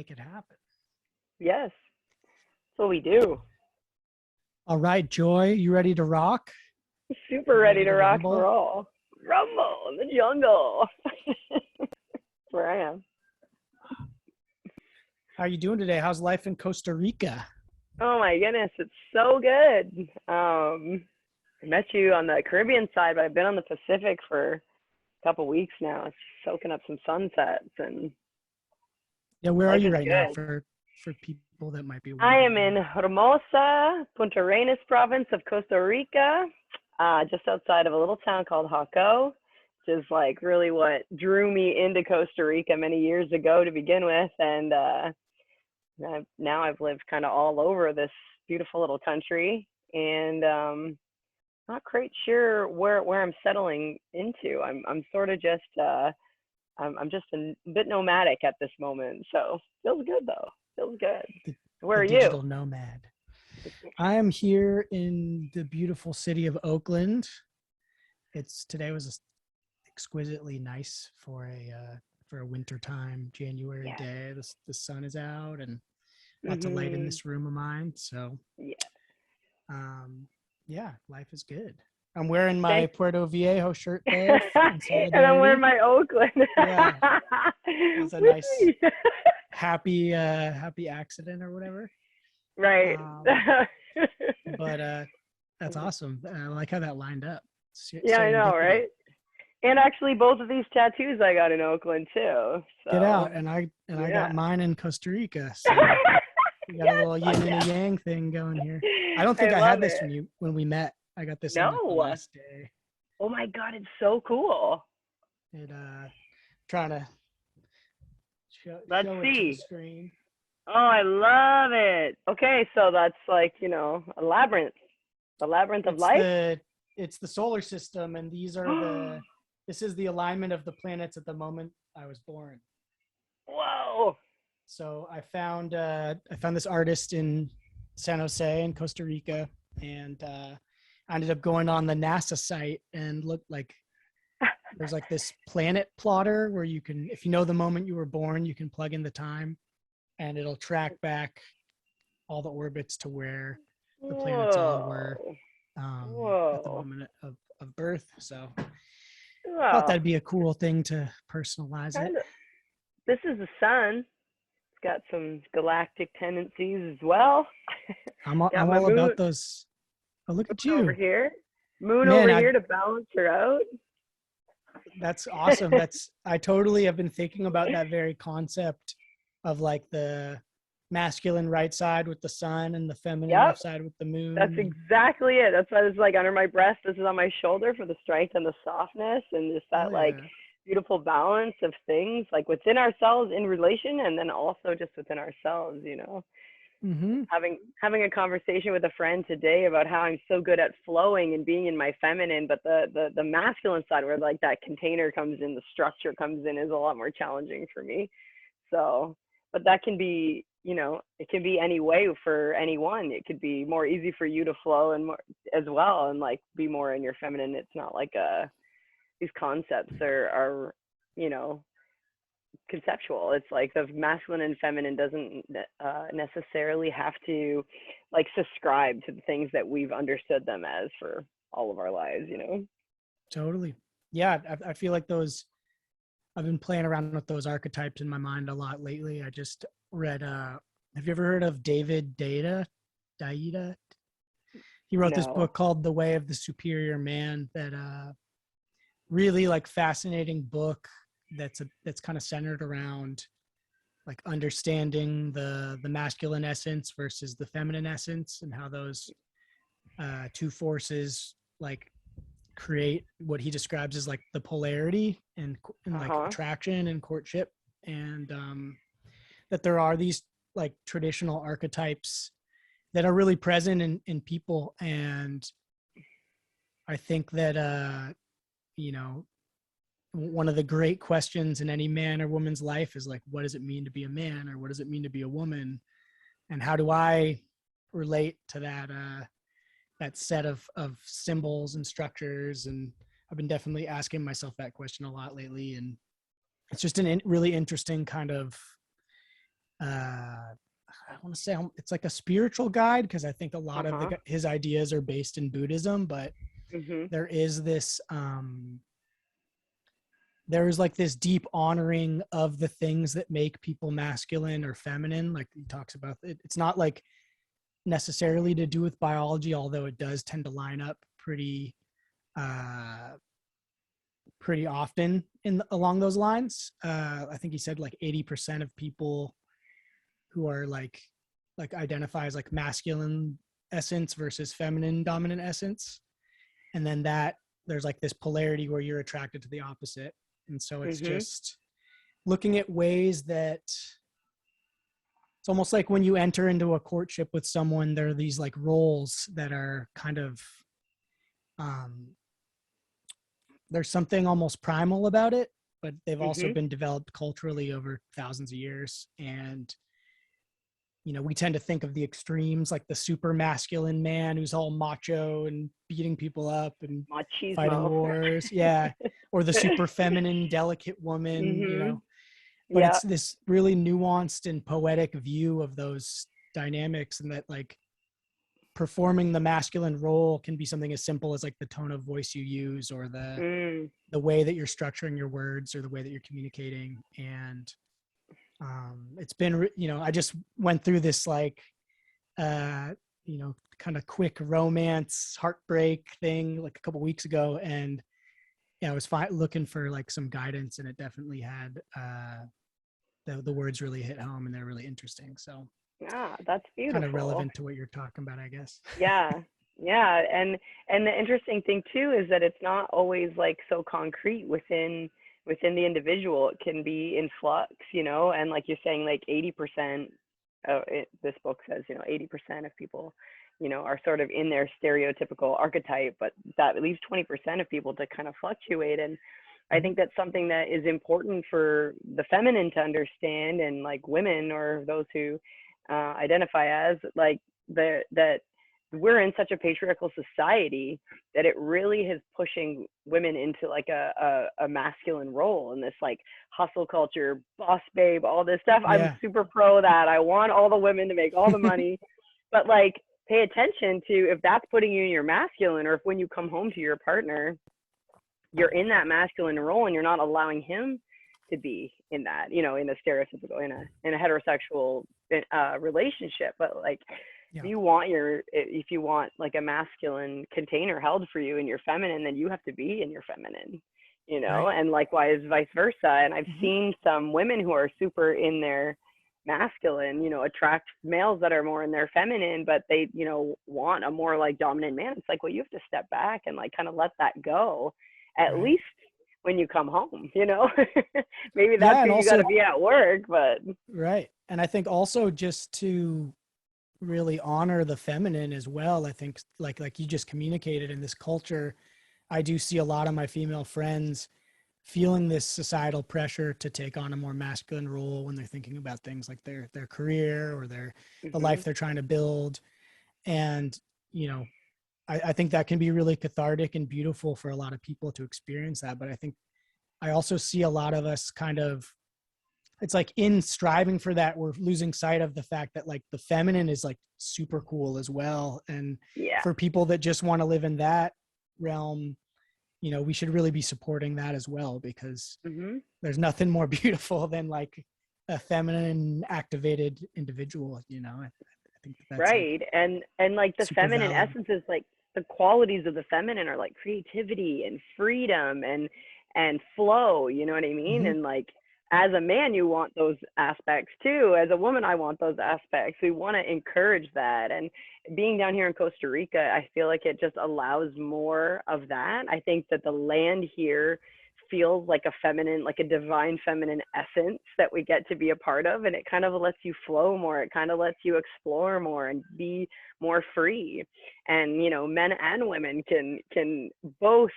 make it happen. Yes, that's what we do. All right, Joy, you ready to rock? Super You ready to rock and rumble? roll. Rumble in the jungle. That's where I am. How are you doing today? How's life in Costa Rica? Oh my goodness, it's so good. I met you on the Caribbean side, but I've been on the Pacific for a couple weeks now. It's soaking up some sunsets, and Yeah, where are life you is right now good. for people that might be I am wondering? in Hermosa, Punta Arenas province of Costa Rica, just outside of a little town called Jaco, which is like really what drew me into Costa Rica many years ago to begin with. And now I've lived kind of all over this beautiful little country, and not quite sure where I'm settling into. I'm sort of just I'm just a bit nomadic at this moment, so feels good though. Feels good. The, Where the are you? digital nomad. I am here in the beautiful city of Oakland. Today was exquisitely nice for a wintertime January Yeah. day. The sun is out and lots of light in Mhm. this room of mine. So Yeah. um, yeah, life is good. I'm wearing my Thank. Puerto Viejo shirt there in And I'm wearing solidarity. my Oakland. Yeah, it's a nice Whee! happy accident or whatever. Right. Um, but that's awesome. I like how that lined up. Yeah, I know, Serendipity. right? And actually, both of these tattoos I got in Oakland too. Get out, So and I got yeah. mine in Costa Rica. So we got a Yes, little fuck yin and a yeah. yang thing going here. I don't think I I love had this it. when we met. I got this on like the No. last day. Oh my God, it's so cool. It trying to Let's show it to the see. screen. Oh, I love it. Okay, so that's like, a labyrinth. The labyrinth of It's life? the solar system, and this is the alignment of the planets at the moment I was born. Whoa. So I found this artist in San Jose in Costa Rica, and I ended up going on the NASA site and looked like there's like this planet plotter where you can, if you know the moment you were born, you can plug in the time, and it'll track back all the orbits to where the planets all were Whoa. at the Whoa. moment of birth. So thought Wow. that'd be a cool thing to personalize it. Kind of. This is the sun. It's got some galactic tendencies as well. Got I'm my all moon, about those. Oh, look at moon over you, here. Moon man! over here to balance her out. That's awesome. I totally have been thinking about that very concept of like the masculine right side with the sun and the feminine Yep. left side with the That's moon. exactly it. That's why it's like under my breast. This is on my shoulder for the strength and the softness, and just Hell that like yeah. beautiful balance of things like within ourselves in relation, and then also just within ourselves. Mm-hmm. Having a conversation with a friend today about how I'm so good at flowing and being in my feminine, but the masculine side where like that container comes in, the structure comes in, is a lot more challenging for me. So, but that can be, it can be any way for anyone. It could be more easy for you to flow and more as well, and like be more in your feminine. It's not like these concepts are you know conceptual. It's like the masculine and feminine doesn't necessarily have to like subscribe to the things that we've understood them as for all of our lives. Totally. Yeah, I feel like I've been playing around with those archetypes in my mind a lot lately. I just read have you ever heard of David Daida? He wrote this No. book called The Way of the Superior Man that really like fascinating book that's kind of centered around like understanding the masculine essence versus the feminine essence, and how those two forces like create what he describes as like the polarity and like Uh-huh. attraction and courtship, and that there are these like traditional archetypes that are really present in people. And I think that you know one of the great questions in any man or woman's life is like, what does it mean to be a man, or what does it mean to be a woman, and how do I relate to that set of symbols and structures. And I've been definitely asking myself that question a lot lately, and it's just really interesting kind of I want to say it's like a spiritual guide, because I think a lot of Uh-huh. his ideas are based in Buddhism, but Mhm. there is this there's like this deep honoring of the things that make people masculine or feminine. Like he talks about it, it's not like necessarily to do with biology, although it does tend to line up uh pretty often along those lines. I think he said like 80% of people who are like identify as like masculine essence versus feminine dominant essence, and then that there's like this polarity where you're attracted to the opposite. And so it's Mhm. just looking at ways that it's almost like when you enter into a courtship with someone, there are these like roles that are kind of um, there's something almost primal about it, but they've also Mhm. been developed culturally over thousands of years. And we tend to think of the extremes, like the super masculine man who's all macho and beating people up and fighting Machismo. wars. Yeah. Or the super feminine, delicate woman, Mhm. but Yeah. it's this really nuanced and poetic view of those dynamics, and that like performing the masculine role can be something as simple as like the tone of voice you use, or Mm. the way that you're structuring your words, or the way that you're communicating. And it's been, I just went through this like uh kind of quick romance heartbreak thing like a couple weeks ago, and yeah, I was looking for like some guidance, and it definitely had the words really hit home, and they're really interesting, so Yeah, that's kind of beautiful. relevant to what you're talking about, I guess. Yeah. Yeah, and the interesting thing too is that it's not always like so concrete within the individual. It can be in flux, and like you're saying, like 80%, this book says, 80% of people, are sort of in their stereotypical archetype, but that leaves 20% of people to kind of fluctuate. And I Mhm. think that's something that is important for the feminine to understand, and like women or those who identify as like that we're in such a patriarchal society that it really is pushing women into like a masculine role in this like hustle culture, boss babe, all this stuff. I'm Yeah. super pro that. I want all the women to make all the money, but like pay attention to if that's putting you in your masculine, or if when you come home to your partner, you're in that masculine role and you're not allowing him to be in that, in a stereotypical, in a heterosexual relationship. But like, Yeah. if you want like a masculine container held for you in your feminine, then you have to be in your feminine, Right. and likewise vice versa. And I've Hmm. seen some women who are super in their masculine, attract males that are more in their feminine, but they, want a more like dominant man. It's like, well, you have to step back and like kind of let that go, at Right. least when you come home, maybe that's Yeah, who and you got also to be at work, but right, and I think also just to really honor the feminine as well. I think like you just communicated, in this culture, I do see a lot of my female friends feeling this societal pressure to take on a more masculine role when they're thinking about things like their career or the life hmm they're trying to build. And you know I think that can be really cathartic and beautiful for a lot of people to experience that. But I think I also see a lot of us kind of, it's like in striving for that, we're losing sight of the fact that like the feminine is like super cool as well. And yeah. for people that just want to live in that realm, we should really be supporting that as well, because hmm there's nothing more beautiful than like a feminine activated individual. I think that's like Right. And like the super feminine valid. essence is like the qualities of the feminine are like creativity and freedom and flow, you know what I mean? Hmm. And like as a man you want those aspects too. As a woman I want those aspects. We want to encourage that. And being down here in Costa Rica, I feel like it just allows more of that. I think that the land here feels like a feminine, like a divine feminine essence that we get to be a part of, and it kind of lets you flow more. It kind of lets you explore more and be more free. And men and women can both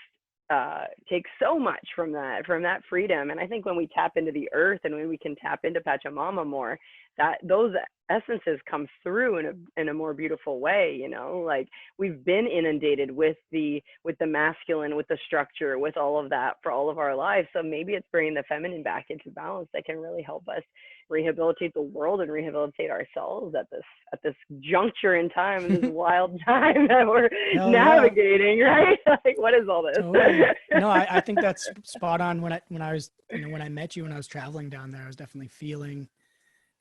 take so much from that freedom. And I think when we tap into the earth and when we can tap into Pachamama more, that those essences come through in a more beautiful way. Like we've been inundated with the masculine, with the structure, with all of that for all of our lives. So maybe it's bringing the feminine back into balance that can really help us rehabilitate the world and rehabilitate ourselves at this juncture in time, this wild time that we're Hell navigating, yeah. right? Like, what is all this? Totally. No, I think that's spot on. When I was, when I met you, when I was traveling down there, I was definitely feeling,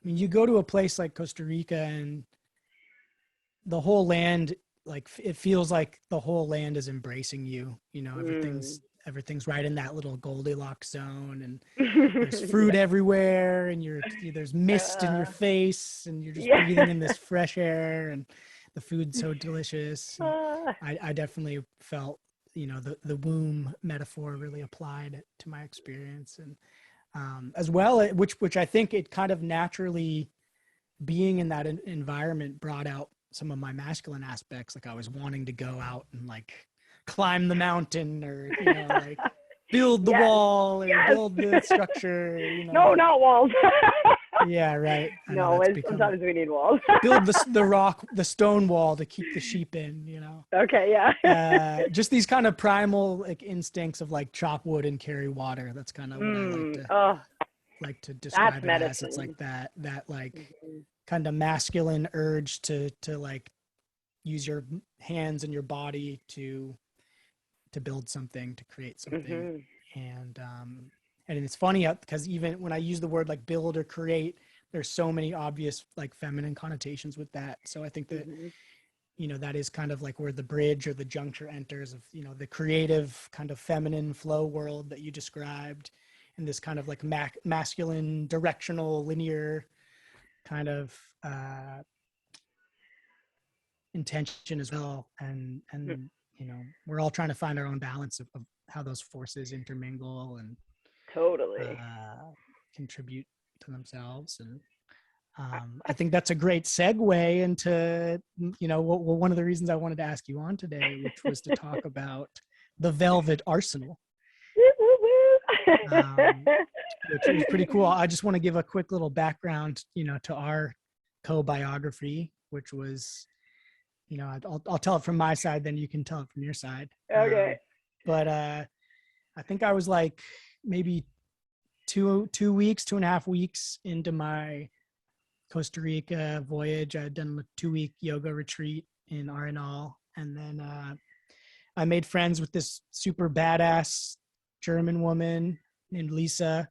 I mean, you go to a place like Costa Rica and the whole land, like it feels like the whole land is embracing you. Everything's right in that little Goldilocks zone, and there's fruit Yeah. everywhere, and there's mist in your face, and you're just Yeah. breathing in this fresh air, and the food's so delicious. And Uh, I definitely felt, the womb metaphor really applied to my experience, and as well, which I think it kind of naturally, being in that environment brought out some of my masculine aspects. Like I was wanting to go out and like climb the mountain, or like build the yes. wall, or Yes. build the structure, No, not walls. Yeah, right. I know No, that's become, sometimes we need walls. build the stone wall to keep the sheep in, Okay, yeah. just these kind of primal like instincts of like chop wood and carry water. That's kind of what I Oh, like to that's describe it as. It's like medicine. that like Mhm. kind of masculine urge to like use your hands and your body to build something, to create something. Mhm. And it's funny because even when I use the word like build or create, there's so many obvious like feminine connotations with that. So I think that Mhm. that is kind of like where the bridge or the juncture enters of the creative kind of feminine flow world that you described, and this kind of like masculine directional linear kind of intention as well. And we're all trying to find our own balance of how those forces intermingle and Totally. contribute to themselves. And I think that's a great segue into one of the reasons I wanted to ask you on today, which was to talk about the Velvet Arsenal, which is pretty cool. I just want to give a quick little background, to our co-biography, which was, I'll tell it from my side, then you can tell it from your side. Okay. But I think I was like maybe 2 weeks, 2.5 weeks into my Costa Rica voyage. I had done a 2-week yoga retreat in Arenal, and then I made friends with this super badass German woman named Lisa,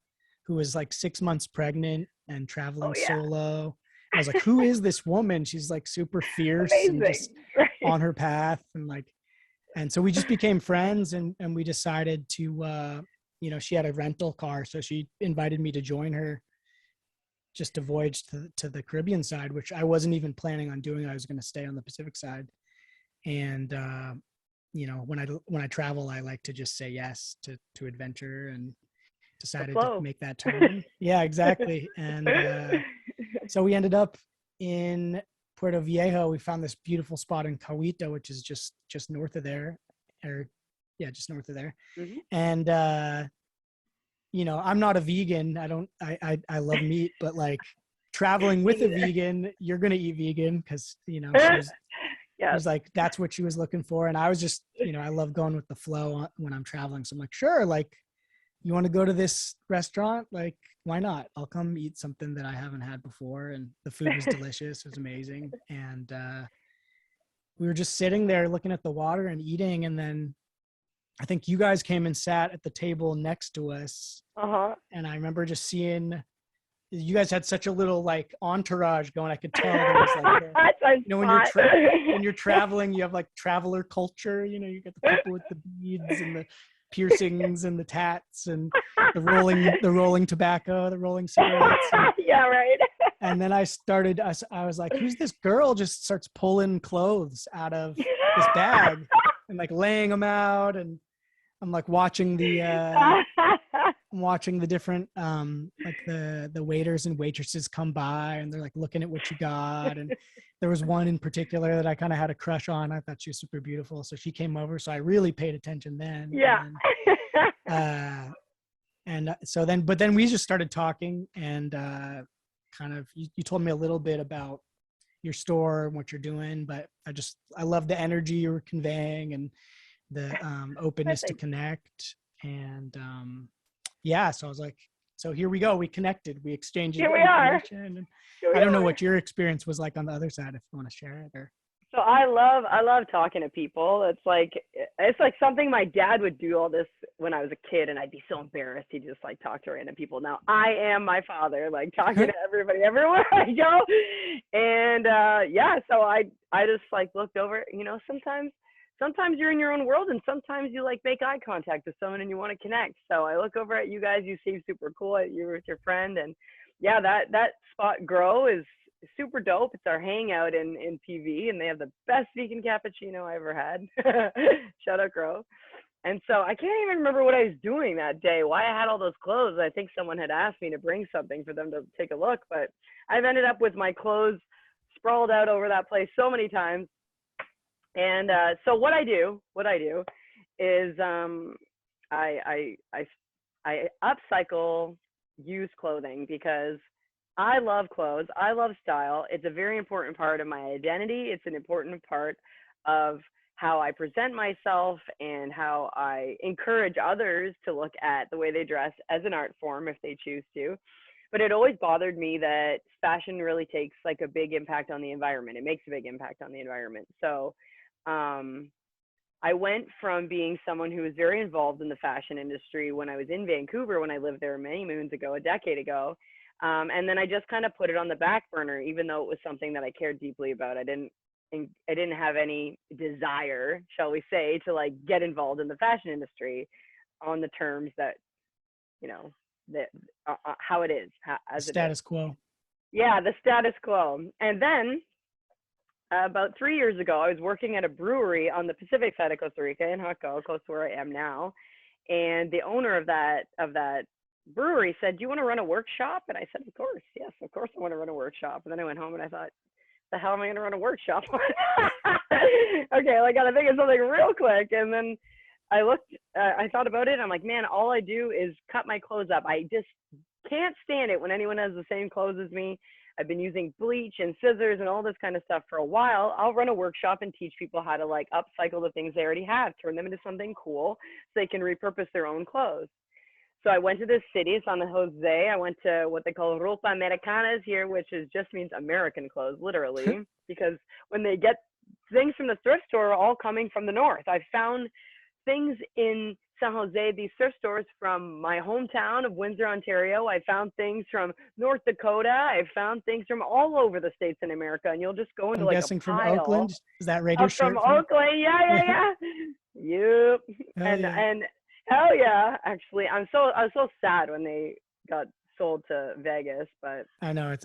who was like 6 months pregnant and Oh traveling yeah. solo. I was like, who is this woman? She's like super fierce and Amazing. just on her path. And so we just became friends, and we decided to, she had a rental car. So she invited me to join her just to voyage to the Caribbean side, which I wasn't even planning on doing. I was going to stay on the Pacific side. And, when I travel, I like to just say yes to adventure, and The decided to flow. make that turn. Yeah, exactly. And so we ended up in Puerto Viejo. We found this beautiful spot in Cahuita, which is just north of there, or yeah, just north of there. Mhm. And I'm not a vegan. I love meat, but like traveling with a vegan, you're gonna eat vegan because Yes. she's like, that's what she was looking for. And I was just, I love going with the flow when I'm traveling. So I'm like, sure, like, you want to go to this restaurant? Like, why not? I'll come eat something that I haven't had before. And the food was delicious. It was amazing. And we were just sitting there looking at the water and eating. And then I think you guys came and sat at the table next to us. Uh-huh. And I remember just seeing you guys had such a little like entourage going. I could tell there was like when you're when you're traveling, you have like traveler culture. You get the people with the beads and the piercings and the tats and the rolling tobacco, the rolling cigarettes. Yeah, right. And then I was like, who's this girl? Just starts pulling clothes out of this bag and like laying them out. And I'm like watching the different like the waiters and waitresses come by, and they're like looking at what you got. And there was one in particular that I kind of had a crush on. I thought she was super beautiful, so she came over, so I really paid attention then. Yeah. But then we just started talking, and kind of you told me a little bit about your store and what you're doing, but I love the energy you were conveying, and the openness to connect. And yeah, so I was like, So here we go. We connected. We exchanged Here we are. information. And Here we I don't know are. what your experience was like on the other side, if you want to share it. Or So I love talking to people. It's like something my dad would do all this when I was a kid, and I'd be so embarrassed. He'd just like talk to random people. Now I am my father, like talking to everybody everywhere I go. And yeah, so I just like looked over, you know, sometimes you're in your own world, and sometimes you like make eye contact with someone and you want to connect. So I look over at you guys, you seem super cool, you with your friend, and yeah, that spot Grow is super dope. It's our hangout in PV, and they have the best vegan cappuccino I ever had. Shout out Grow. And so I can't even remember what I was doing that day, why I had all those clothes. I think someone had asked me to bring something for them to take a look, but I've ended up with my clothes sprawled out over that place so many times. And so what I do is I upcycle used clothing because I love clothes. I love style. It's a very important part of my identity. It's an important part of how I present myself and how I encourage others to look at the way they dress as an art form if they choose to. But it always bothered me that fashion really takes like a big impact on the environment. It makes a big impact on the environment. So I went from being someone who was very involved in the fashion industry when I was in Vancouver, when I lived there many moons ago, a decade ago. And then I just kind of put it on the back burner, even though it was something that I cared deeply about. I didn't have any desire, shall we say, to like get involved in the fashion industry on the terms that, you know, that how it is, as status quo. Yeah, the status quo. And then about 3 years ago, I was working at a brewery on the Pacific side of Costa Rica in Jaco, close to where I am now. And the owner of that brewery said, "Do you want to run a workshop?" And I said, "Of course, yes, of course I want to run a workshop." And then I went home and I thought, the hell am I going to run a workshop on? Okay, I got to think of something real quick. And then I thought about it, and I'm like, man, all I do is cut my clothes up. I just can't stand it when anyone has the same clothes as me. I've been using bleach and scissors and all this kind of stuff for a while. I'll run a workshop and teach people how to like upcycle the things they already have, turn them into something cool so they can repurpose their own clothes. So I went to this city, San Jose. I went to what they call ropa americanas here, which just means American clothes, literally, because when they get things from the thrift store are all coming from the north. I found things in San Jose, these thrift stores from my hometown of Windsor, Ontario. I found things from North Dakota. I found things from all over the states in America. And you'll just go into I'm like guessing a from pile. Oakland. Is that radio shirt? From Oakland, yeah. Yep. And hell yeah. Actually, I was so sad when they got sold to Vegas, but I know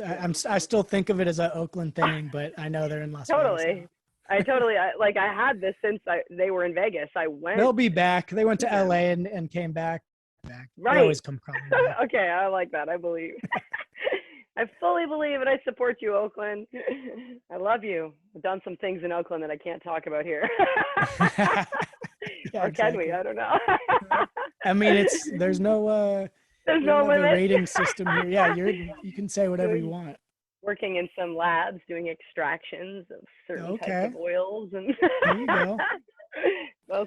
I still think of it as an Oakland thing, but I know they're in Las Vegas now. I had this since they were in Vegas. I went. They'll be back. They went to LA and came back. Right. They always come crawling back. Okay, I like that. I believe. I fully believe it. I support you, Oakland. I love you. I've done some things in Oakland that I can't talk about here. Yeah, or can we? I don't know. I mean, there's no limit. rating system here. Yeah, you can say whatever you want. Working in some labs doing extractions of certain types of oils and there you go.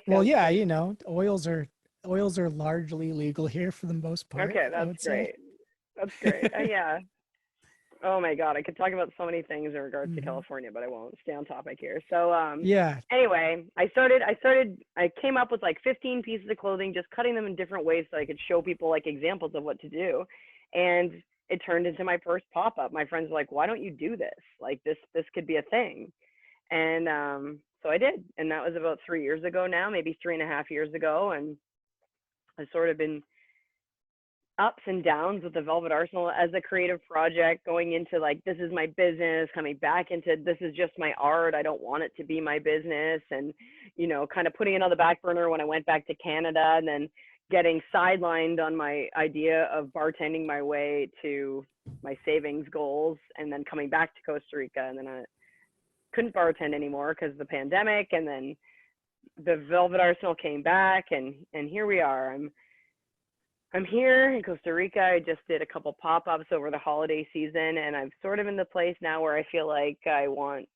Well, yeah, you know, oils are largely legal here for the most part. Okay, that's great. That's great. Yeah. Oh my God, I could talk about so many things in regards to California, but I won't stay on topic here. So yeah. Anyway, I came up with like 15 pieces of clothing, just cutting them in different ways so I could show people like examples of what to do. And it turned into my first pop-up. My friends were like, "Why don't you do this? Like this could be a thing." And so I did. And that was about 3 years ago now, maybe 3.5 years ago. And I've sort of been ups and downs with the Velvet Arsenal as a creative project, going into like, this is my business, coming back into this is just my art. I don't want it to be my business. And, you know, kind of putting it on the back burner when I went back to Canada, and then getting sidelined on my idea of bartending my way to my savings goals, and then coming back to Costa Rica. And then I couldn't bartend anymore because of the pandemic. And then the Velvet Arsenal came back, and here we are. I'm here in Costa Rica. I just did a couple pop-ups over the holiday season, and I'm sort of in the place now where I feel like I want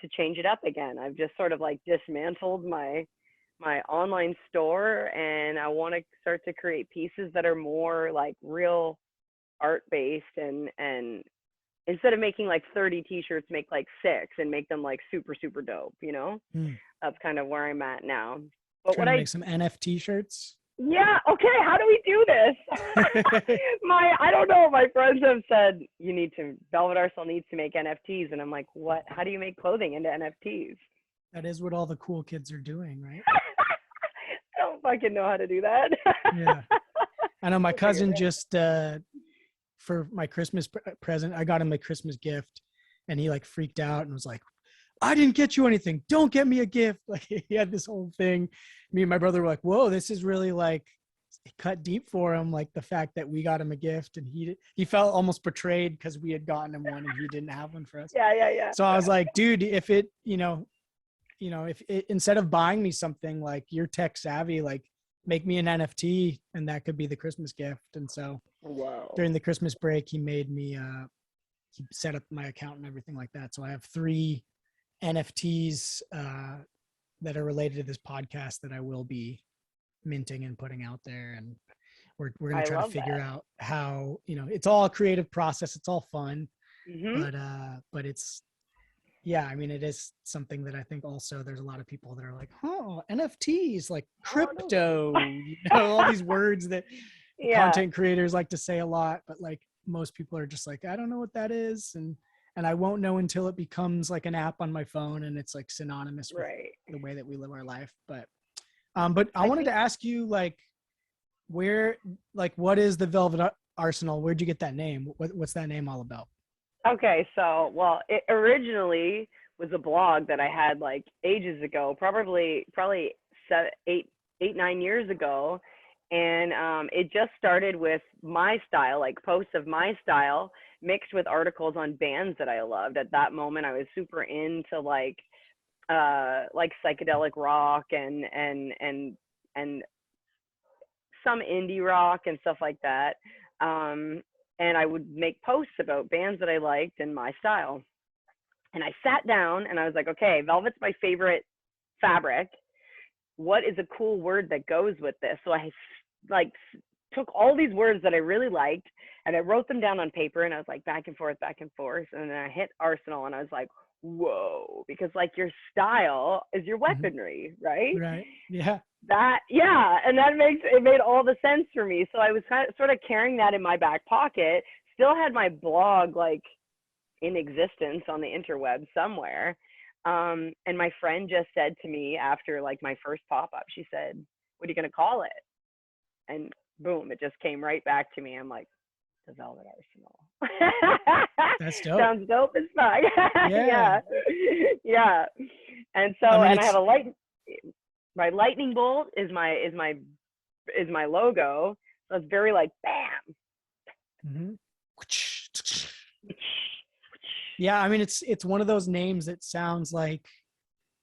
to change it up again. I've just sort of like dismantled my online store, and I want to start to create pieces that are more like real art based, and instead of making like 30 t-shirts, make like 6 and make them like super, super dope, you know? Hmm. That's kind of where I'm at now. But Trying what to make some NFT shirts. yeah, okay, how do we do this? I don't know, my friends have said Velvet Arsenal needs to make NFTs. And I'm like, what? How do you make clothing into NFTs? That is what all the cool kids are doing, right? I don't fucking know how to do that. Yeah. I know my We'll figure cousin it out. just, for my Christmas present, I got him a Christmas gift and he like freaked out and was like, I didn't get you anything. Don't get me a gift. Like he had this whole thing. Me and my brother were like, whoa, this is really like cut deep for him. Like the fact that we got him a gift and he felt almost betrayed because we had gotten him one and he didn't have one for us. Yeah. So I was like, dude, if it, if it, instead of buying me something, like you're tech savvy, like make me an NFT and that could be the Christmas gift. And so Whoa. during the Christmas break, he made me, he set up my account and everything like that. So I have 3 NFTs that are related to this podcast that I will be minting and putting out there. And we're going to try to figure out how, it's all a creative process. It's all fun, but it's, yeah, I mean, it is something that I think also there's a lot of people that are like, oh, NFTs, like crypto, all these words that content creators like to say a lot, but like most people are just like, I don't know what that is. And I won't know until it becomes like an app on my phone and it's like synonymous with the way that we live our life. But I wanted to ask you, like, what is the Velvet Arsenal? Where'd you get that name? What's that name all about? Okay, so, well, it originally was a blog that I had like ages ago, probably 9 years ago. And it just started with my style, like posts of my style mixed with articles on bands that I loved. At that moment, I was super into like psychedelic rock and some indie rock and stuff like that. And I would make posts about bands that I liked and my style. And I sat down and I was like, okay, velvet's my favorite fabric. What is a cool word that goes with this? So I like took all these words that I really liked and I wrote them down on paper and I was like back and forth. And then I hit Arsenal and I was like, whoa, because like your style is your weaponry, right? Right. Yeah. And that made all the sense for me. So I was sort of carrying that in my back pocket, still had my blog like in existence on the interweb somewhere. And my friend just said to me after like my first pop-up, she said, what are you going to call it? And boom, it just came right back to me. I'm like, the Velvet Arsenal. That's dope. Sounds dope as fuck. Yeah. And so, I mean, and I have my lightning bolt is my logo. So it's very like bam. Mm-hmm. Yeah, I mean it's one of those names that sounds like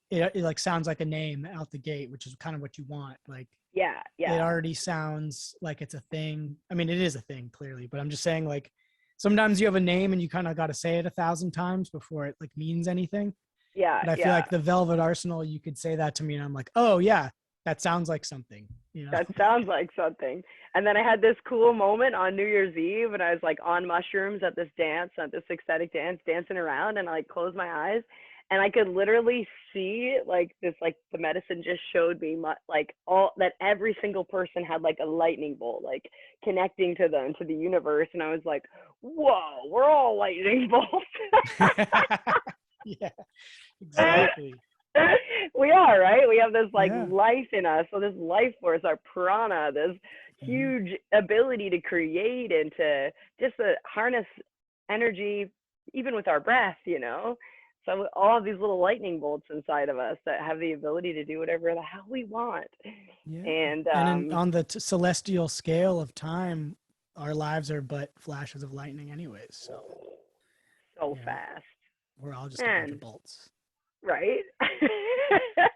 it like sounds like a name out the gate, which is kind of what you want. Like it already sounds like it's a thing. I mean, it is a thing clearly, but I'm just saying like sometimes you have a name and you kind of got to say it 1,000 times before it like means anything. Yeah. But I feel like the Velvet Arsenal, you could say that to me and I'm like, oh yeah, that sounds like something. That sounds like something. And then I had this cool moment on New Year's Eve and I was like on mushrooms at this ecstatic dance, dancing around, and I like closed my eyes and I could literally see like this, like the medicine just showed me like all that every single person had like a lightning bolt, like connecting to them, to the universe. And I was like, whoa, we're all lightning bolts. Yeah, exactly. We are, right? We have this like life in us. So this life force, our prana, this huge ability to create and to just harness energy, even with our breath, So all of these little lightning bolts inside of us that have the ability to do whatever the hell we want. Yeah. And on the celestial scale of time, our lives are but flashes of lightning anyways. So fast. We're all just a bunch of bolts. Right?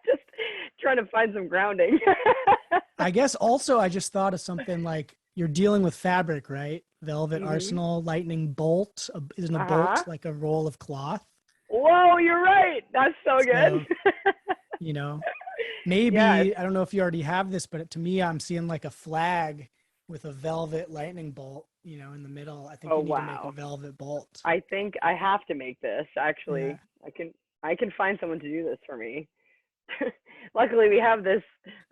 Just trying to find some grounding. I guess also I just thought of something like you're dealing with fabric, right? Velvet Arsenal, lightning bolt. Isn't a bolt like a roll of cloth? Whoa, you're right. That's so good. Maybe, I don't know if you already have this, but to me, I'm seeing like a flag with a velvet lightning bolt in the middle. I think Oh you need to make a wow. velvet bolt. I think I have to make this Yeah. actually. I can find someone to do this for me. Luckily we have this,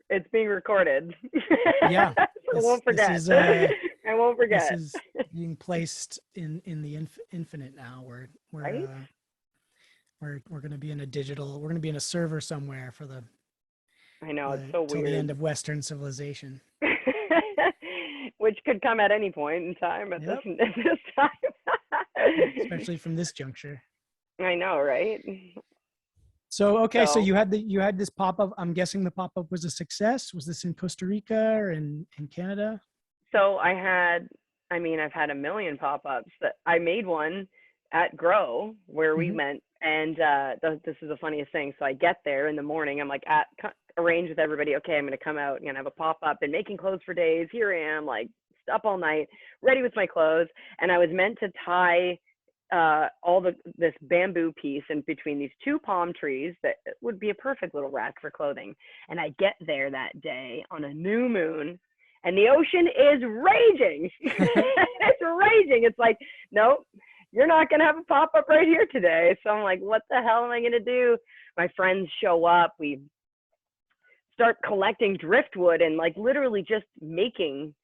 it's being recorded. Yeah. So I This won't this forget. is I won't this forget. is being placed in the infinite now. Right? We're going to be in a digital. We're going to be in a server somewhere for I know, it's the so till the end weird. of Western civilization. Which could come at any point in time at this Yep. at this time. Especially from this juncture. I know, right? So okay, so So you had this pop up. I'm guessing the pop up was a success. Was this in Costa Rica or in Canada? so I've had a million pop-ups. That I made one at Grow where we Hmm. went, and this is the funniest thing. So I get there in the morning. I'm like arrange with everybody. Okay, I'm gonna come out. I'm gonna have a pop-up. Been making clothes for days. Here I am, like up all night, ready with my clothes, and I was meant to tie this bamboo piece in between these two palm trees that would be a perfect little rack for clothing. And I get there that day on a new moon, and the ocean is raging. It's raging. It's like, nope, you're not gonna have a pop up right here today. So I'm like, what the hell am I gonna do? My friends show up. We start collecting driftwood and like literally just making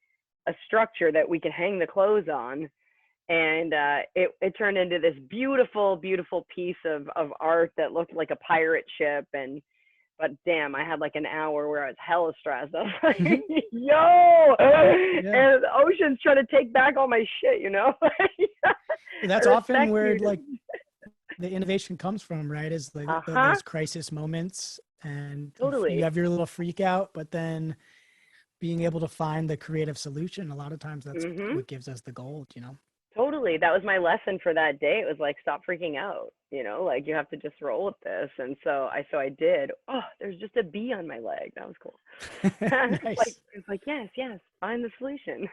a structure that we can hang the clothes on, and it turned into this beautiful, beautiful piece of art that looked like a pirate ship. And but damn, I had like an hour where I was hella stressed. I was like, yo, Yeah. and the ocean's trying to take back all my shit, I That's often respect where you. like the innovation comes from, right? Is like Uh-huh, those crisis moments, and you totally. have your little freak out, but then being able to find the creative solution. A lot of times, that's Mhm. what gives us the gold. Totally. That was my lesson for that day. It was like, stop freaking out, like you have to just roll with this. And so I did. Oh, there's just a bee on my leg. That was cool. Nice. It's like, yes, yes, find the solution.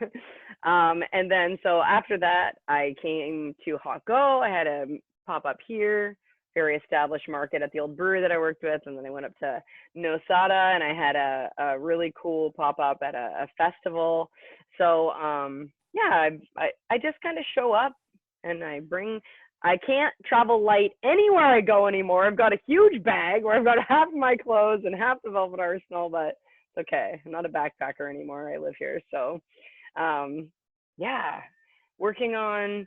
And then so after that, I came to Hot Go. I had a pop up here, very established market at the old brewery that I worked with. And then I went up to Nosada, and I had a really cool pop up at a festival. So, yeah, I just kind of show up, and I can't travel light anywhere I go anymore. I've got a huge bag where I've got half of my clothes and half the velvet arsenal, but it's okay. I'm not a backpacker anymore. I live here. So, yeah, working on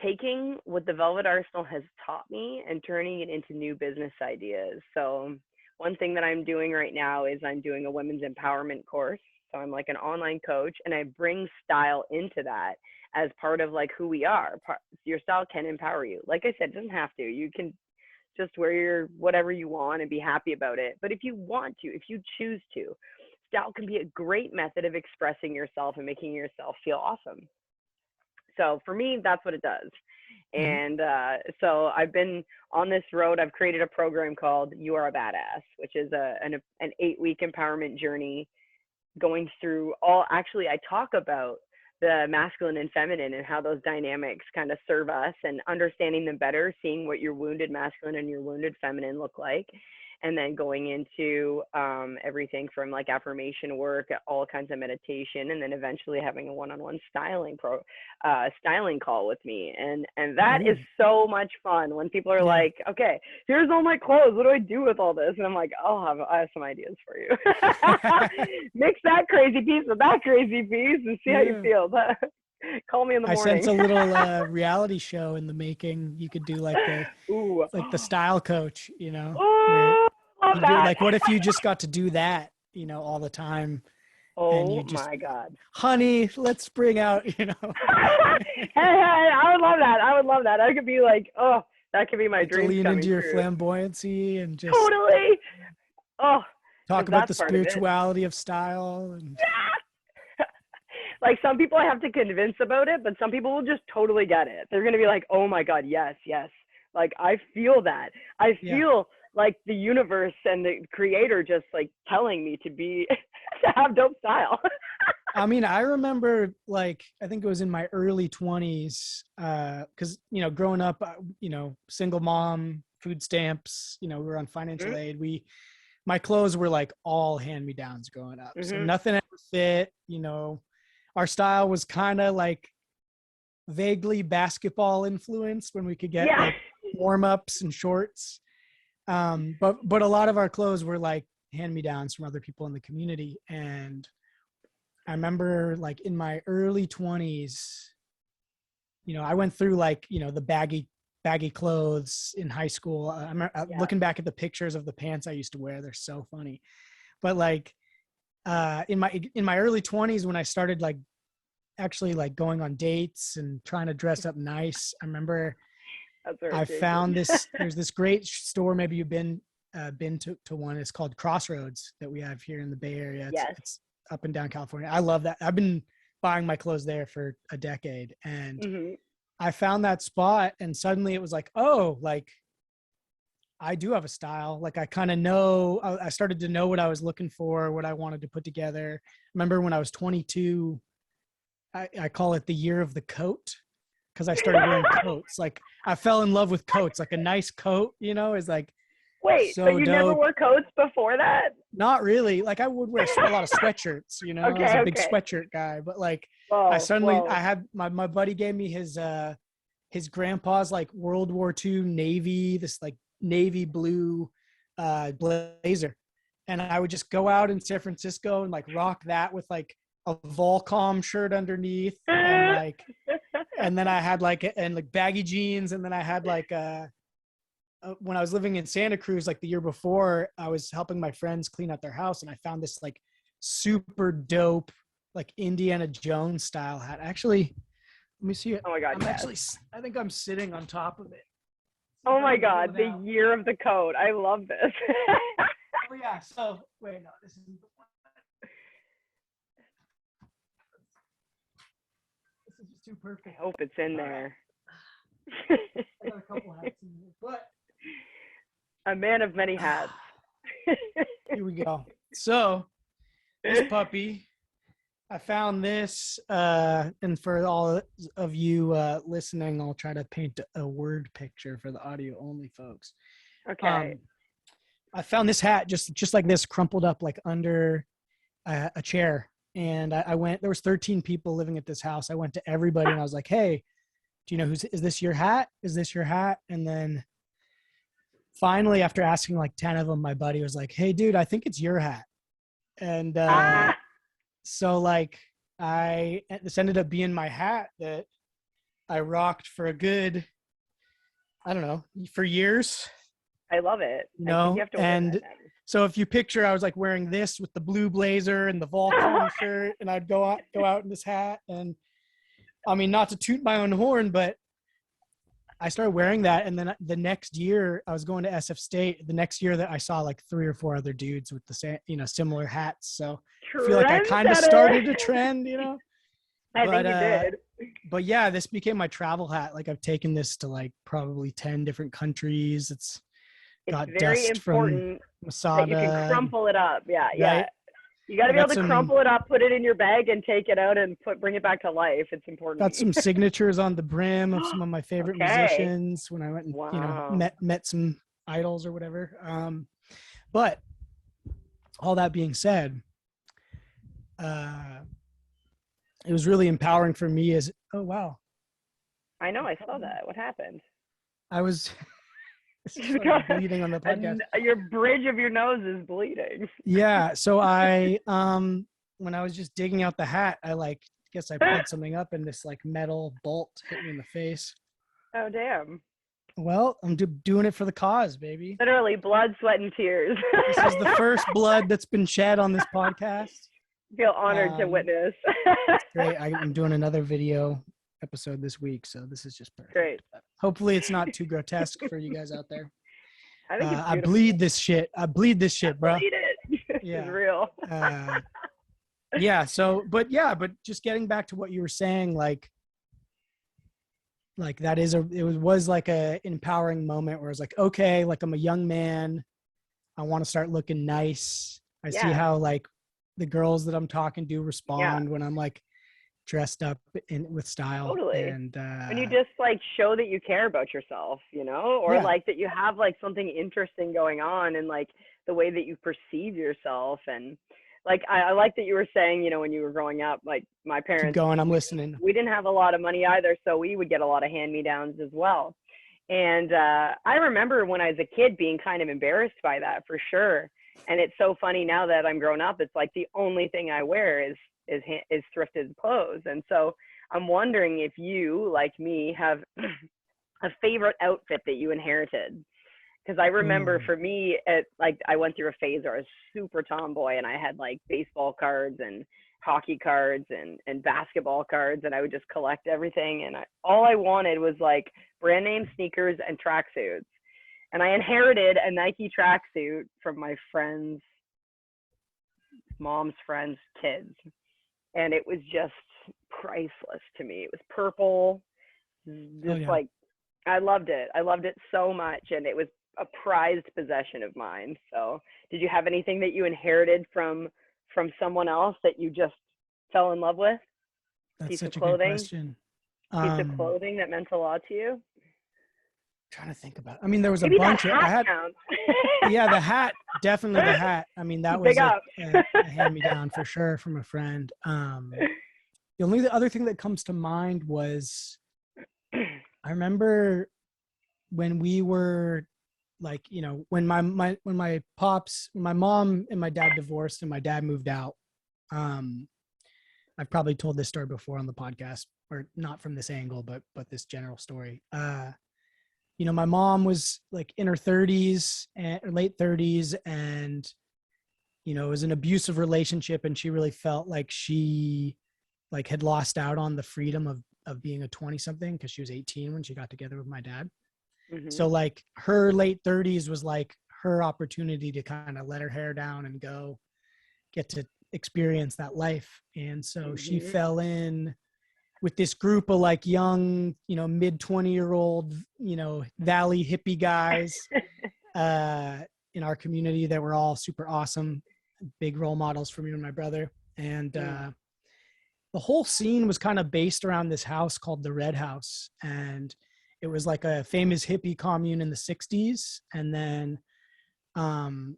taking what the velvet arsenal has taught me and turning it into new business ideas. So, one thing that I'm doing right now is I'm doing a women's empowerment course. So I'm like an online coach, and I bring style into that as part of like who we are. Your style can empower you. Like I said, it doesn't have to. You can just wear your whatever you want and be happy about it. But if you want to, if you choose to, style can be a great method of expressing yourself and making yourself feel awesome. So for me, that's what it does. Hmm. And so I've been on this road. I've created a program called You Are a Badass, which is an 8-week empowerment journey going through actually, I talk about the masculine and feminine and how those dynamics kind of serve us, and understanding them better, seeing what your wounded masculine and your wounded feminine look like, and then going into everything from like affirmation work, all kinds of meditation, and then eventually having a one-on-one styling call with me. And that is Ooh, so much fun when people are yeah. like, okay, here's all my clothes, what do I do with all this? And I'm like, I have some ideas for you. Mix that crazy piece with that crazy piece and see how you Yeah. feel. Call me in the I sense morning. a little reality show in the making. You could do Ooh. like the style coach, where Oh, love you do that. like, what if you just got to do that, all the time, and Oh you just, my God. honey, let's bring out, Hey, I would love that. I would love that. I could be like, oh, that could be my get to dreams lean into coming your true. flamboyancy and just Totally. Oh, talk because about that's the part of it. spirituality of style. And Like some people I have to convince about it, but some people will just totally get it. They're going to be like, oh my God, yes, yes. Like I feel that. I yeah. feel like the universe and the creator just like telling me to be, to have dope style. I mean, I remember like, I think it was in my early 20s, because, growing up, single mom, food stamps, we were on financial aid. My clothes were like all hand-me-downs growing up. So Mm-hmm. nothing ever fit, our style was kind of like vaguely basketball influenced when we could get Yeah. like warm-ups and shorts. But a lot of our clothes were like hand-me-downs from other people in the community. And I remember like in my early 20s, I went through like, the baggy clothes in high school. I'm Yeah. looking back at the pictures of the pants I used to wear. They're so funny. But like in my early 20s, when I started like actually like going on dates and trying to dress up nice, I remember That's right, I Jason. found this. There's this great store. Maybe you've been to one. It's called Crossroads that we have here in the Bay Area. Yes. It's up and down California. I love that. I've been buying my clothes there for a decade, and Mm-hmm. I found that spot, and suddenly it was like, oh, like I do have a style. Like I kind of know. I started to know what I was looking for, what I wanted to put together. I remember when I was 22, I call it the year of the coat, because I started wearing coats. Like I fell in love with coats. Like a nice coat, is like Wait, so but you never dope. wore coats before that? Not really. Like I would wear a lot of sweatshirts, I was a big Okay. sweatshirt guy, but like Whoa. I had my buddy gave me his grandpa's like World War II Navy, this like navy blue blazer. And I would just go out in San Francisco and like rock that with like a Volcom shirt underneath, and then I had like baggy jeans, and then I had like when I was living in Santa Cruz, like the year before, I was helping my friends clean out their house, and I found this like super dope, like Indiana Jones style hat. Actually, let me see it. Oh my God. I think I'm sitting on top of it. Oh my God, the year of the coat. I love this. Oh yeah. So wait, no, this isn't the one. This is just too perfect. I hope it's in there. I got a couple hats in here, but A man of many hats. here we go. So this puppy, I found this, and for all of you listening, I'll try to paint a word picture for the audio only folks. Okay. I found this hat just like this, crumpled up like under a chair, and I went. There was 13 people living at this house. I went to everybody and I was like, "Hey, do you know is this your hat? Is this your hat?" And then finally, after asking like 10 of them, my buddy was like, "Hey, dude, I think it's your hat." And so like this ended up being my hat that I rocked for a good, I don't know, for years. I love it. I think No, you have to wear and that now. so if you picture, I was like wearing this with the blue blazer and the Volcom shirt, and I'd go out in this hat. And I mean, not to toot my own horn, but I started wearing that, and then the next year I was going to SF State. The next year that I saw like 3 or 4 other dudes with the same, similar hats. So I feel like I kind of started a trend, I think you did. But yeah, this became my travel hat. Like I've taken this to like probably 10 different countries. It's got very dust from important Masada. that you can crumple it up. Yeah, yeah. Right? You got to be able to some, crumple it up, put it in your bag, and take it out and bring it back to life. It's important. Got some signatures on the brim of some of my favorite musicians when I went and Wow. met some idols or whatever. But all that being said, it was really empowering for me as, oh wow. I know, I saw that. What happened? I was bleeding on the podcast. Your bridge of your nose is bleeding. Yeah. So I, when I was just digging out the hat, I guess I pulled something up, and this like metal bolt hit me in the face. Oh, damn. Well, I'm doing it for the cause, baby. Literally blood, sweat, and tears. This is the first blood that's been shed on this podcast. Feel honored to witness. Great. I'm doing another video episode this week, so this is just perfect. Great. Hopefully it's not too grotesque for you guys out there. I think I bleed this shit. Bro. Bleed it. Yeah. It's real. Yeah. So, but just getting back to what you were saying, like that it was like a empowering moment where I was like, okay, like I'm a young man. I want to start looking nice. I see how like the girls that I'm talking to respond when I'm like dressed up with style. Totally. And when you just like show that you care about yourself, or like that you have like something interesting going on, and like the way that you perceive yourself. And like I like that you were saying, you know, when you were growing up, like my Keep parents, going. I'm listening. we didn't have a lot of money either, so we would get a lot of hand-me-downs as well. And I remember when I was a kid being kind of embarrassed by that for sure. And it's so funny now that I'm grown up. It's like the only thing I wear is thrifted clothes. And so I'm wondering if you, like me, have a favorite outfit that you inherited. Because I remember Ooh. for me, like I went through a phase where I was super tomboy, and I had like baseball cards and hockey cards and basketball cards, and I would just collect everything. And all I wanted was like brand name sneakers and tracksuits. And I inherited a Nike tracksuit from my friend's mom's friend's kids, and it was just priceless to me. It was purple, Oh just yeah. like I loved it. I loved it so much, and it was a prized possession of mine. So, did you have anything that you inherited from someone else that you just fell in love with? That's Piece of such a good clothing, question. piece of Um, clothing that meant a lot to you? Trying to think about. I mean, there was a Maybe that bunch of. I hat had. counts. Yeah, the hat. Definitely the hat. I mean, that Big was up. a hand me down for sure from a friend. The other thing that comes to mind was I remember when we were like, you know, when my pops, when my mom and my dad divorced and my dad moved out. Um, I've probably told this story before on the podcast, or not from this angle, but this general story. You know, my mom was like in her 30s and late 30s, and you know, it was an abusive relationship, and she really felt like she like had lost out on the freedom of being a 20 something because she was 18 when she got together with my dad. Mhm. So like her late 30s was like her opportunity to kind of let her hair down and go get to experience that life. And so she Mhm. fell in with this group of like young, you know, mid 20-year-old, you know, valley hippie guys uh in our community that were all super awesome, big role models for me and my brother. And Mm. the whole scene was kind of based around this house called the Red House, and it was like a famous hippie commune in the 60s. And then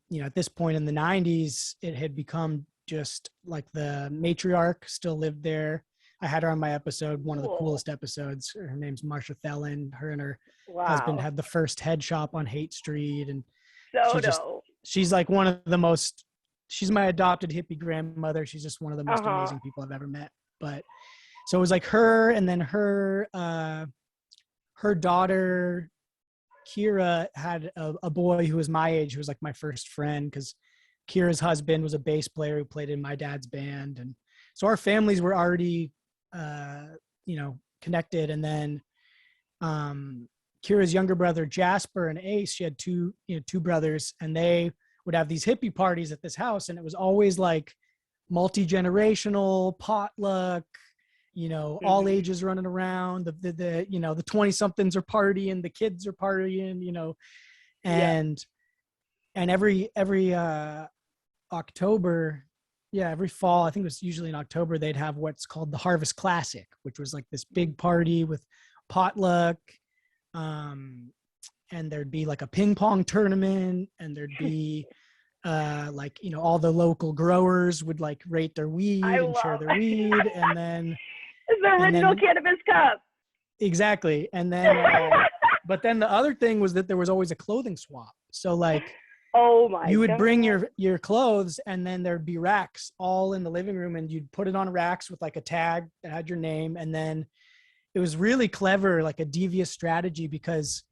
you know, at this point in the 90s, it had become just like the matriarch still lived there. I had her on my episode, one of the Cool. coolest episodes. Her name's Marsha Thelen. Her and her husband Wow. had the first head shop on Haight Street. And So she just, dope. she's like one of the most, she's my adopted hippie grandmother. She's just one of the most Uh-huh. amazing people I've ever met. But so it was like her, and then her daughter, Kira, had a boy who was my age, who was like my first friend, because Kira's husband was a bass player who played in my dad's band. And so our families were already, uh, you know, connected. And then Kira's younger brother, Jasper, and Ace, she had two brothers, and they would have these hippie parties at this house. And it was always like multi-generational potluck, you know, all Mhm. ages running around. The you know, the 20 somethings are partying, the kids are partying, you know. Yeah. and and every October, yeah, every fall, I think it was usually in October, they'd have what's called the Harvest Classic, which was like this big party with potluck. um and there'd be like a ping pong tournament, and there'd be like, you know, all the local growers would like rate their I weed and share love their weed. And then it's the and original then cannabis cup. exactly. And then but then the other thing was that there was always a clothing swap. So like Oh my you would bring God. your clothes, and then there'd be racks all in the living room, and you'd put it on racks with like a tag that had your name. And then it was really clever, like a devious strategy, because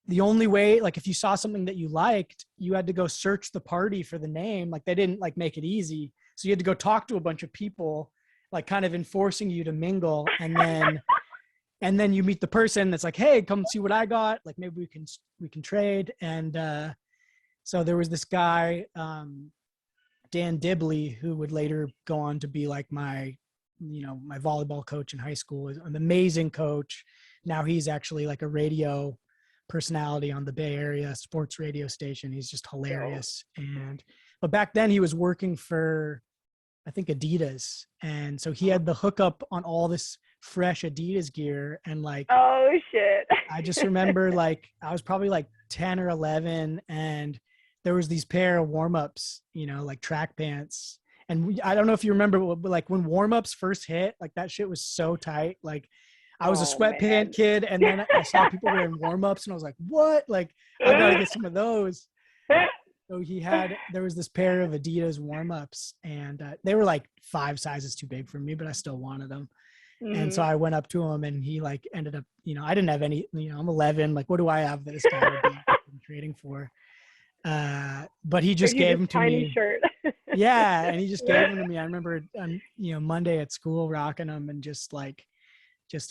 the only way, like if you saw something that you liked, you had to go search the party for the name. Like they didn't like make it easy. So you had to go talk to a bunch of people, like kind of enforcing you to mingle. And then you meet the person that's like, hey, come see what I got. Like maybe we can trade. And so there was this guy, Dan Dibley, who would later go on to be like my, you know, my volleyball coach in high school. Is an amazing coach. Now he's actually like a radio personality on the Bay Area sports radio station. He's just So, hilarious. But back then he was working for, I think, Adidas. And so he had the hookup on all this fresh Adidas gear. And like, oh shit. I just remember like, I was probably like 10 or 11, and there was these pair of warm-ups, you know, like track pants. And I don't know if you remember, but like when warm-ups first hit, like that shit was so tight. Like I was a Oh man. sweatpant kid, and then I saw people wearing warm-ups, and I was like, what? Like I've got to get some of those. So there was this pair of Adidas warm-ups, and they were like 5 sizes too big for me, but I still wanted them. And so Mhm. I went up to him, and he like ended up, you know, I didn't have any, you know, I'm 11. Like, what do I have that this guy would be trading for? But he just Here's gave this them to tiny me. shirt. Yeah. And he just gave them to me. I remember, you know, Monday at school rocking them and just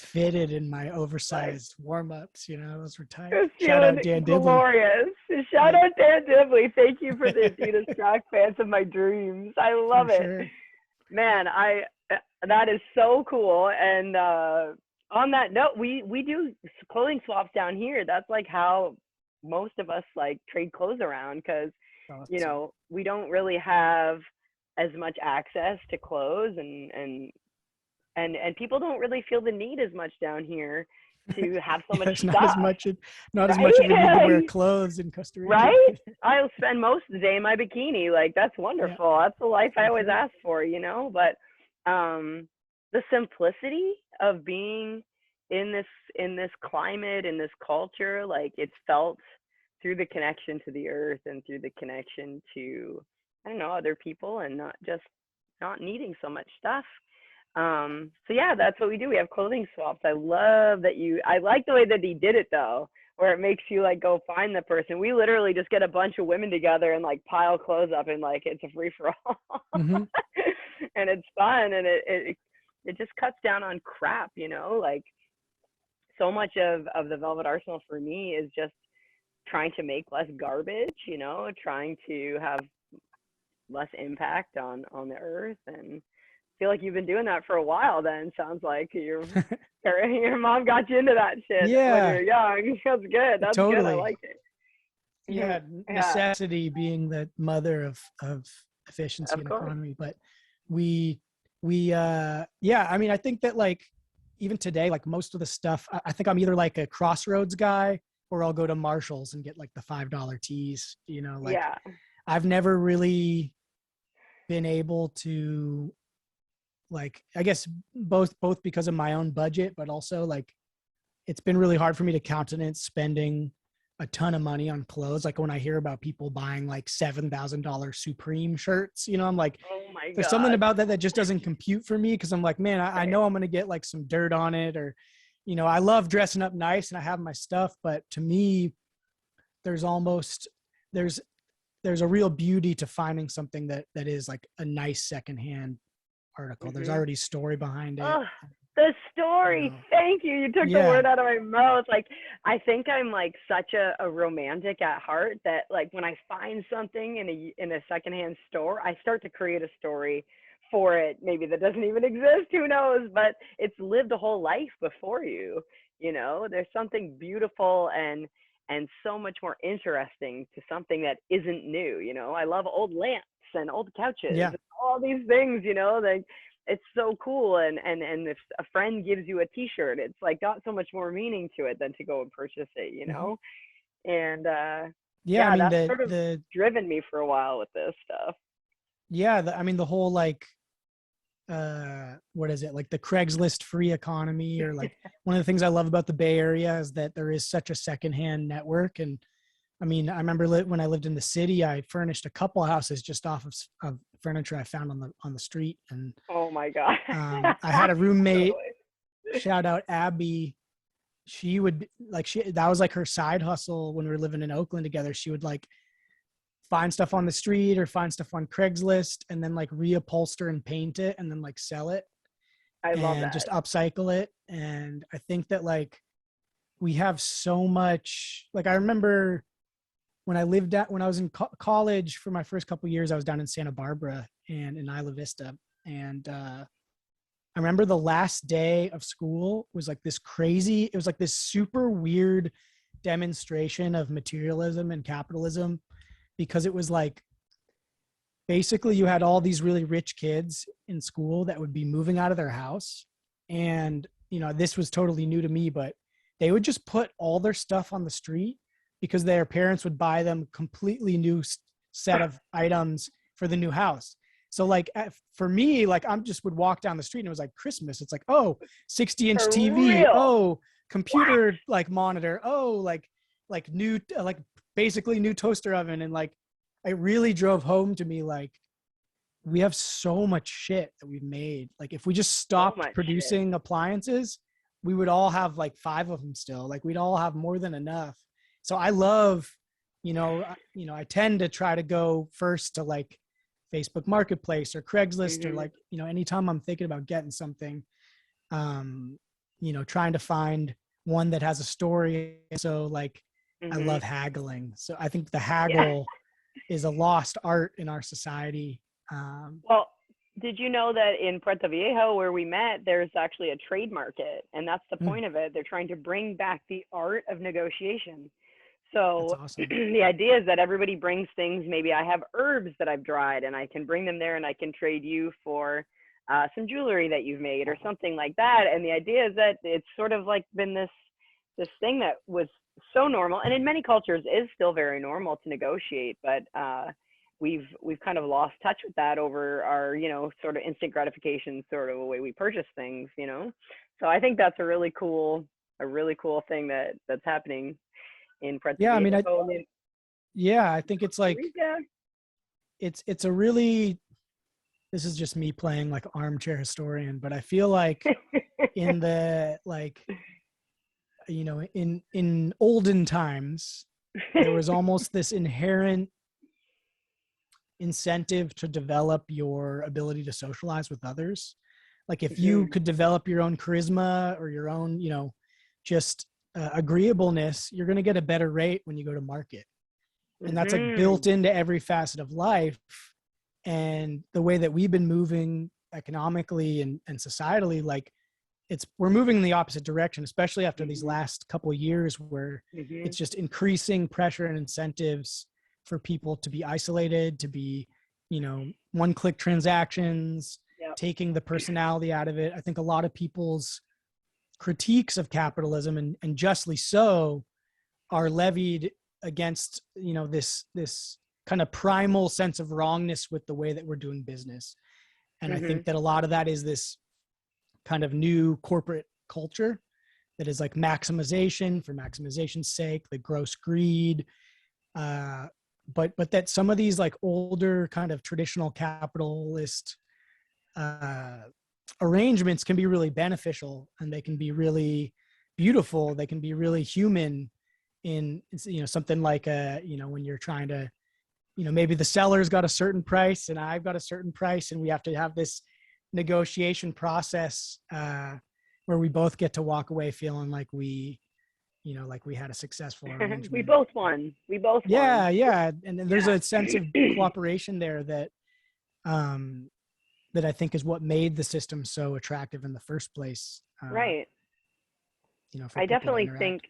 fitted in my Like, oversized warm-ups, you know, those were tight. was Shout feeling out Dan Dibley. glorious. Shout Yeah, out Dan Dibley. Thank you for the Adidas track pants of my dreams. I for love it. sure. Man, I that is so cool. And on that note, we do clothing swaps down here. That's like how most of us like trade clothes around because you Awesome. know we don't really have as much access to clothes and people don't really feel the need as much down here to have so Yeah, much there's stuff, not as much of a need to wear right? clothes in Costa Rica. Right? I'll spend most of the day in my bikini. Like that's Yeah, wonderful. That's the life I for always sure. asked for, you know. But the simplicity of being in this climate, in this culture, like it's felt through the connection to the earth and through the connection to I don't know other people and not just not needing so much stuff. So yeah, that's what we do. We have clothing swaps. I like the way that he did it though, where it makes you like go find the person. We literally just get a bunch of women together and like pile clothes up and like it's a free for all. Hmm. And it's fun and it just cuts down on crap, you know, like so much of the Velvet Arsenal for me is just trying to make less garbage, you know, trying to have less impact on the earth and feel like you've been doing that for a while then. Sounds like your mom got you into that shit when you Yeah, were young. That's good. That's good. I totally. like Yeah, it. Yeah, necessity being the mother of efficiency of and course. economy. But we yeah, I mean, I think that like even today, like most of the stuff, I think I'm either like a Crossroads guy or I'll go to Marshall's and get like the $5 tees. You know, like Yeah. I've never really been able to, like, I guess both because of my own budget, but also like it's been really hard for me to countenance spending a ton of money on clothes. Like when I hear about people buying like $7,000 Supreme shirts, you know, I'm like, Oh my there's something God. about that that just doesn't compute for me. Cause I'm like, man, I Right. know I'm going to get like some dirt on it, or, you know, I love dressing up nice and I have my stuff, but to me, there's almost, there's, there's a real beauty to finding something that is like a nice secondhand article. There's Mhm. already story behind it, Oh, the you story. know? Thank you. You took the Yeah. word out of my mouth. Like, I think I'm like such a romantic at heart that like when I find something in a secondhand store, I start to create a story for it. Maybe that doesn't even exist. Who knows? But it's lived a whole life before you. You know, there's something beautiful and so much more interesting to something that isn't new. You know, I love old lamps and old couches Yeah. and all these things. You know, like it's so cool and if a friend gives you a t-shirt it's like got so much more meaning to it than to go and purchase it, you Mhm. know. And Yeah. I yeah, mean, that's sort of the, driven me for a while with this stuff. yeah, I mean, the whole like, what is it, like the Craigslist free economy, or like one of the things I love about the Bay Area is that there is such a secondhand network. And I mean, I remember when I lived in the city, I furnished a couple houses just off of furniture I found on the street. And Oh my god. I had a roommate, Totally. shout out Abby. She would like, that was like her side hustle when we were living in Oakland together. She would like find stuff on the street or find stuff on Craigslist and then like reupholster and paint it and then like sell it I love and just that. upcycle it. And I think that like we have so much, like I remember when I was in college for my first couple of years, I was down in Santa Barbara and in Isla Vista. And I remember the last day of school was like this crazy, it was like this super weird demonstration of materialism and capitalism, because it was like basically you had all these really rich kids in school that would be moving out of their house. And, you know, this was totally new to me, but they would just put all their stuff on the street because their parents would buy them completely new set of items for the new house. So like for me, like I'm just would walk down the street and it was like Christmas. It's like, oh, 60-inch For TV. real. Oh, computer like monitor. Oh, like new, like basically new toaster oven. And like, it really drove home to me, like, we have so much shit that we've made. Like if we just So stopped much shit. producing appliances, we would all have like 5 of them still. Like we'd all have more than enough. So I love, I tend to try to go first to like Facebook Marketplace or Craigslist or like, anytime I'm thinking about getting something, trying to find one that has a story. So like, I love haggling. So I think the haggle is a lost art in our society. Well, did you know that in Puerto Viejo, where we met, there's actually a trade market, and that's the point of it. They're trying to bring back the art of negotiation. That's So awesome. the idea is that everybody brings things. Maybe I have herbs that I've dried, and I can bring them there, and I can trade you for some jewelry that you've made or something like that. And the idea is that it's sort of like been this thing that was so normal, and in many cultures is still very normal to negotiate, but we've kind of lost touch with that over our sort of instant gratification sort of a way we purchase things. So I think that's a really cool thing that's happening in Puerto Yeah, I mean, Viejo. I think it's like it's a really, this is just me playing like armchair historian, but I feel like in the like in olden times there was almost this inherent incentive to develop your ability to socialize with others. Like if you could develop your own charisma or your own just agreeableness, you're going to get a better rate when you go to market. And that's like built into every facet of life. And the way that we've been moving economically and societally, like we're moving in the opposite direction, especially after these last couple of years where it's just increasing pressure and incentives for people to be isolated, to be, one-click transactions, taking the personality out of it. I think a lot of people's critiques of capitalism, and justly so, are levied against, this kind of primal sense of wrongness with the way that we're doing business. And I think that a lot of that is this kind of new corporate culture that is like maximization for maximization's sake, the gross greed, but that some of these like older kind of traditional capitalist arrangements can be really beneficial, and they can be really beautiful. They can be really human in, something like when you're trying to, maybe the seller's got a certain price and I've got a certain price, and we have to have this negotiation process where we both get to walk away feeling like we had a successful arrangement. We both won. Yeah. And then there's a sense of cooperation there that that I think is what made the system so attractive in the first place. Right. For I definitely think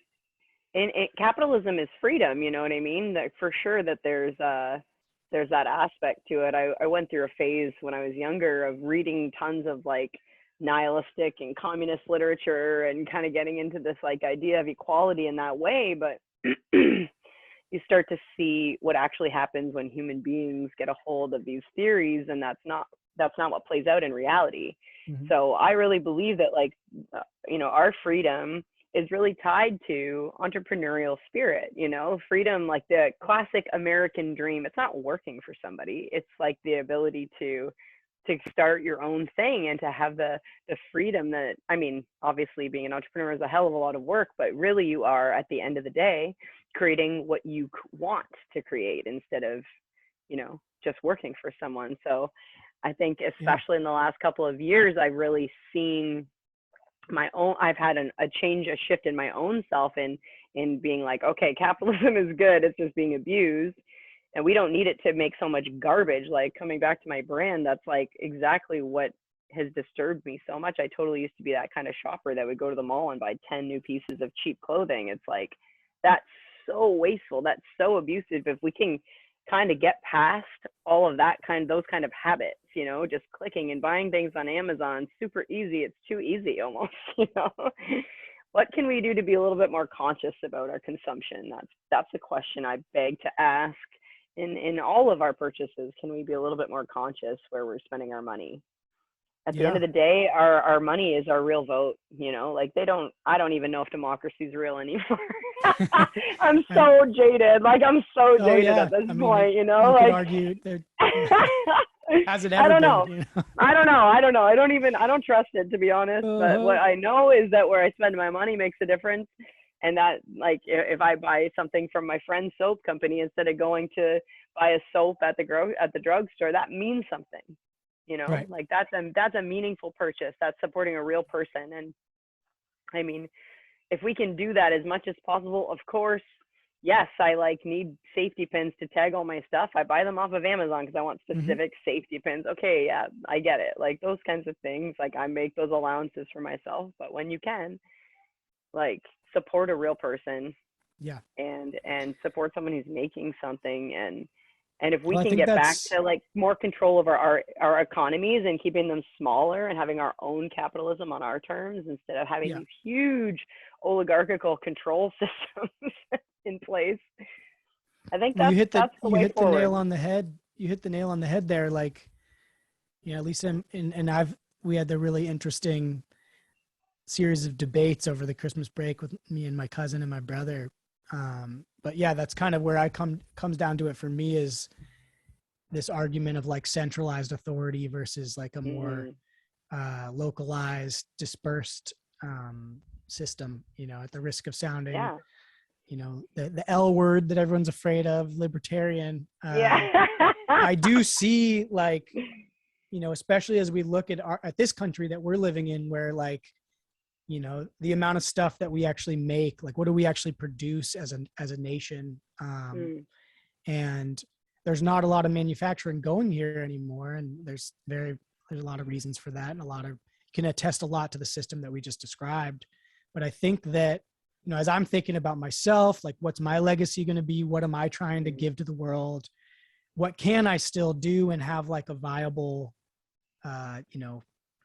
in capitalism is freedom. You know what I mean? That for sure that there's that aspect to it. I went through a phase when I was younger of reading tons of like nihilistic and communist literature and kind of getting into this like idea of equality in that way, but you start to see what actually happens when human beings get a hold of these theories, and that's not what plays out in reality. So I really believe that like our freedom is really tied to entrepreneurial spirit, freedom, like the classic American dream. It's not working for somebody. It's like the ability to start your own thing and to have the freedom that, I mean, obviously being an entrepreneur is a hell of a lot of work, but really you are at the end of the day creating what you want to create instead of, just working for someone. So I think especially in the last couple of years, I've really seen I've had a shift in my own self in being like, okay, capitalism is good. It's just being abused. And we don't need it to make so much garbage. Like coming back to my brand, that's like exactly what has disturbed me so much. I totally used to be that kind of shopper that would go to the mall and buy 10 new pieces of cheap clothing. It's like, that's so wasteful. That's so abusive. If we can kind of get past all of those kind of habits, just clicking and buying things on Amazon, super easy. It's too easy almost, what can we do to be a little bit more conscious about our consumption? That's a question I beg to ask in all of our purchases. Can we be a little bit more conscious where we're spending our money? At the end Yeah. of the day, our money is our real vote, you know, like I don't even know if democracy is real anymore. I'm I, so jaded. Like I'm so oh jaded yeah. at this I mean, point, you know, you could like argue that, yeah. Has it I ever don't been? know. You know? I don't know. I don't trust it, to be honest. But what Uh-huh. I know is that where I spend my money makes a difference. And that, like, if I buy something from my friend's soap company instead of going to buy a soap at the drugstore, that means something. You know, Right. like that's a meaningful purchase. That's supporting a real person. And I mean, if we can do that as much as possible, of course, yes, I like need safety pins to tag all my stuff. I buy them off of Amazon because I want Mm-hmm. specific safety pins. Okay, yeah, I get it. Like those kinds of things, like I make those allowances for myself. But when you can, like support a real person Yeah. and support someone who's making something, and if we Well, I can think get back that's, to like more control over our economies and keeping them smaller and having our own capitalism on our terms instead of having yeah. these huge oligarchical control systems in place, I think Well, that's the you way hit the nail forward. on the head. You hit the nail on the head there. Like, you know, at least we had the really interesting series of debates over the Christmas break with me and my cousin and my brother. But yeah, that's kind of where comes down to it for me, is this argument of like centralized authority versus like a more Mm, localized, dispersed system. You know, at the risk of sounding, yeah. you know, the L word that everyone's afraid of, libertarian. Yeah. I do see, like, you know, especially as we look at this country that we're living in, where like, you know, the amount of stuff that we actually make, like what do we actually produce as a nation, Mm, and there's not a lot of manufacturing going here anymore, and there's a lot of reasons for that, and a lot of can attest a lot to the system that we just described. But I think that, you know, as I'm thinking about myself, like what's my legacy going to be, what am I trying to mm, give to the world, what can I still do and have like a viable, you know,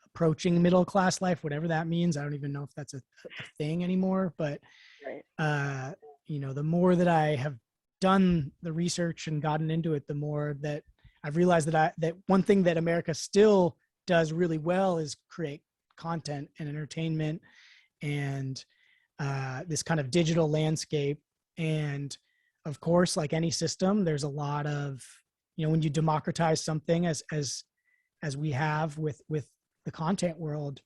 approaching middle class life, whatever that means. I don't even know if that's a thing anymore, but right. uh, you know, the more that I have done the research and gotten into it, the more that I've realized that one thing that America still does really well is create content and entertainment and this kind of digital landscape. And of course, like any system, there's a lot of, you know, when you democratize something as we have with the content world,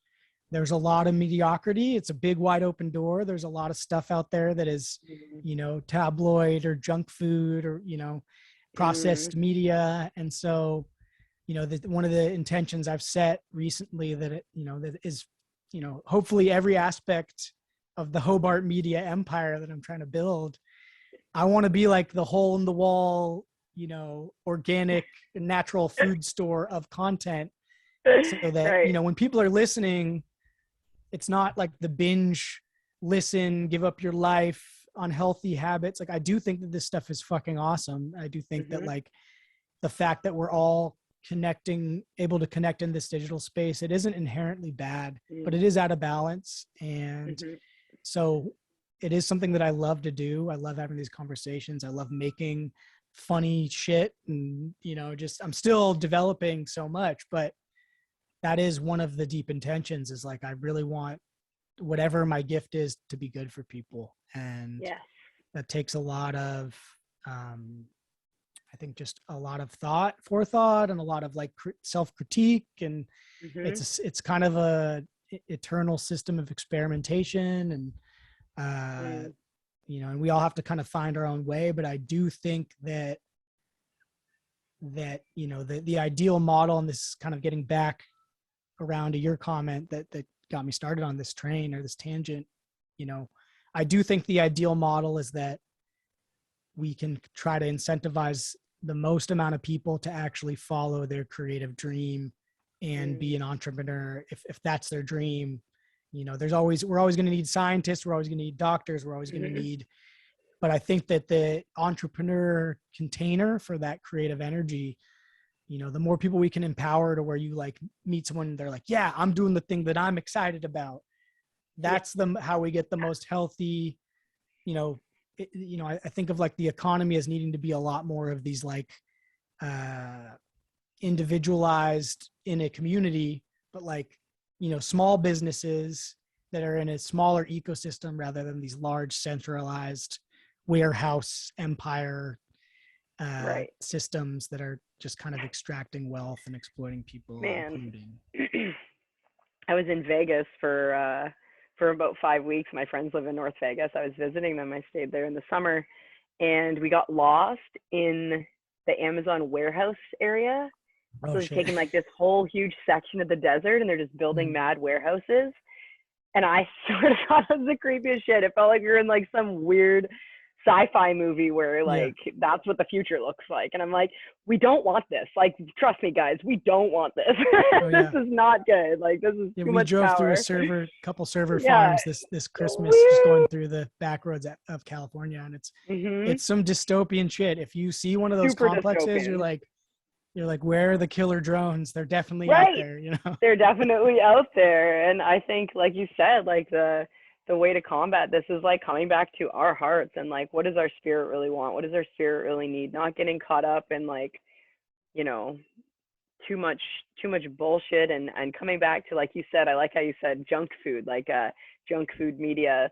there's a lot of mediocrity. It's a big wide open door. There's a lot of stuff out there that is, Mm, you know, tabloid or junk food or, you know, mm, processed media. And so, you know, one of the intentions I've set recently that it, you know, that is, you know, hopefully every aspect of the Hobart media empire that I'm trying to build, I want to be like the hole in the wall, you know, organic natural food store of content, so that, you right. know, when people are listening, it's not like the binge listen, give up your life, unhealthy habits. Like I do think that this stuff is fucking awesome. I do think that Hmm. like the fact that we're all able to connect in this digital space, it isn't inherently bad, but Mm, it is out of balance. And hmm. so it is something that I love to do. I love having these conversations. I love making funny shit, and, you know, just I'm still developing so much, but that is one of the deep intentions, is like I really want whatever my gift is to be good for people. And Yes. that takes a lot of um I think just a lot of forethought, and a lot of like self-critique. And Hmm. it's kind of a eternal system of experimentation. And Mm, you know, and we all have to kind of find our own way. But I do think that you know, the ideal model, and this is kind of getting back around to your comment that got me started on this train or this tangent, you know, I do think the ideal model is that we can try to incentivize the most amount of people to actually follow their creative dream and mm, be an entrepreneur if that's their dream. You know, we're always going to need scientists, we're always going to need doctors, we're always going to hmm. need, but I think that the entrepreneur container for that creative energy, you know, the more people we can empower to where you like meet someone and they're like, yeah, I'm doing the thing that I'm excited about, that's how we get the most healthy, you know, I think of like the economy as needing to be a lot more of these like individualized in a community, but like, small businesses that are in a smaller ecosystem rather than these large centralized warehouse empire Right. systems that are just kind of extracting wealth and exploiting people and Man. polluting. I was in Vegas for about 5 weeks. My friends live in North Vegas. I was visiting them. I stayed there in the summer, and we got lost in the Amazon warehouse area. Oh So they're shit. taking like this whole huge section of the desert, and they're just building mad warehouses. And I sort of thought it was the creepiest shit. It felt like we were in like some weird sci-fi movie where like that's what the future looks like. And I'm like, we don't want this. Like, trust me, guys, we don't want this. Oh This yeah. is not good. Like, this is Yeah, too we much drove through power. couple server Yeah. farms this Christmas, just Woo! going through the back roads of California, and Mhm. it's some dystopian shit. If you see one of those Super complexes, dystopian. you're like, where are the killer drones? They're definitely out Right. there, They're definitely out there. And I think, like you said, like the way to combat this is like coming back to our hearts and like, what does our spirit really want? What does our spirit really need? Not getting caught up in like, you know, too much bullshit, and coming back to, like you said, I like how you said junk food, like junk food media.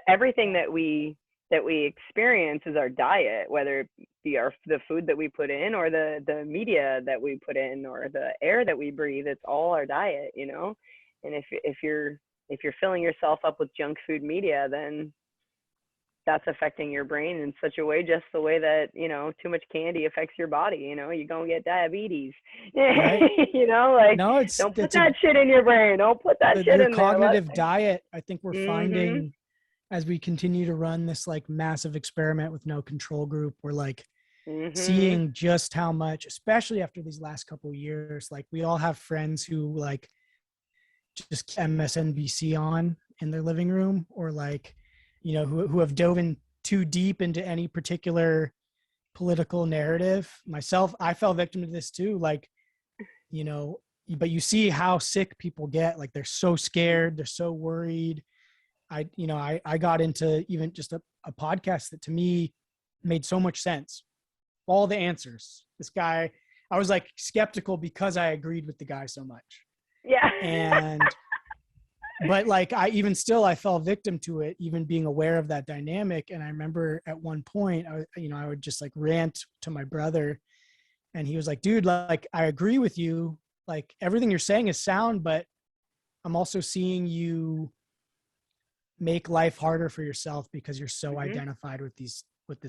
Everything that we experience is our diet, whether it be the food that we put in, or the media that we put in, or the air that we breathe. It's all our diet, and if you're filling yourself up with junk food media, then that's affecting your brain in such a way, just the way that, too much candy affects your body. You're going to get diabetes. right? Like, No, don't put that shit in your brain. Don't put that shit the in there. cognitive diet. I think we're Mhm. finding, as we continue to run this like massive experiment with no control group, we're like Mhm. seeing just how much, especially after these last couple of years, like we all have friends who like just keep MSNBC on in their living room, or like, who have dove in too deep into any particular political narrative. Myself, I fell victim to this too. Like, you know, but you see how sick people get. Like they're so scared, they're so worried. I got into even just a podcast that to me made so much sense. All the answers. This guy, I was like skeptical because I agreed with the guy so much. Yeah. And but like I fell victim to it, even being aware of that dynamic. And I remember at one point I would just like rant to my brother, and he was like, dude, like I agree with you, like everything you're saying is sound, but I'm also seeing you make life harder for yourself because you're so Mhm. identified with this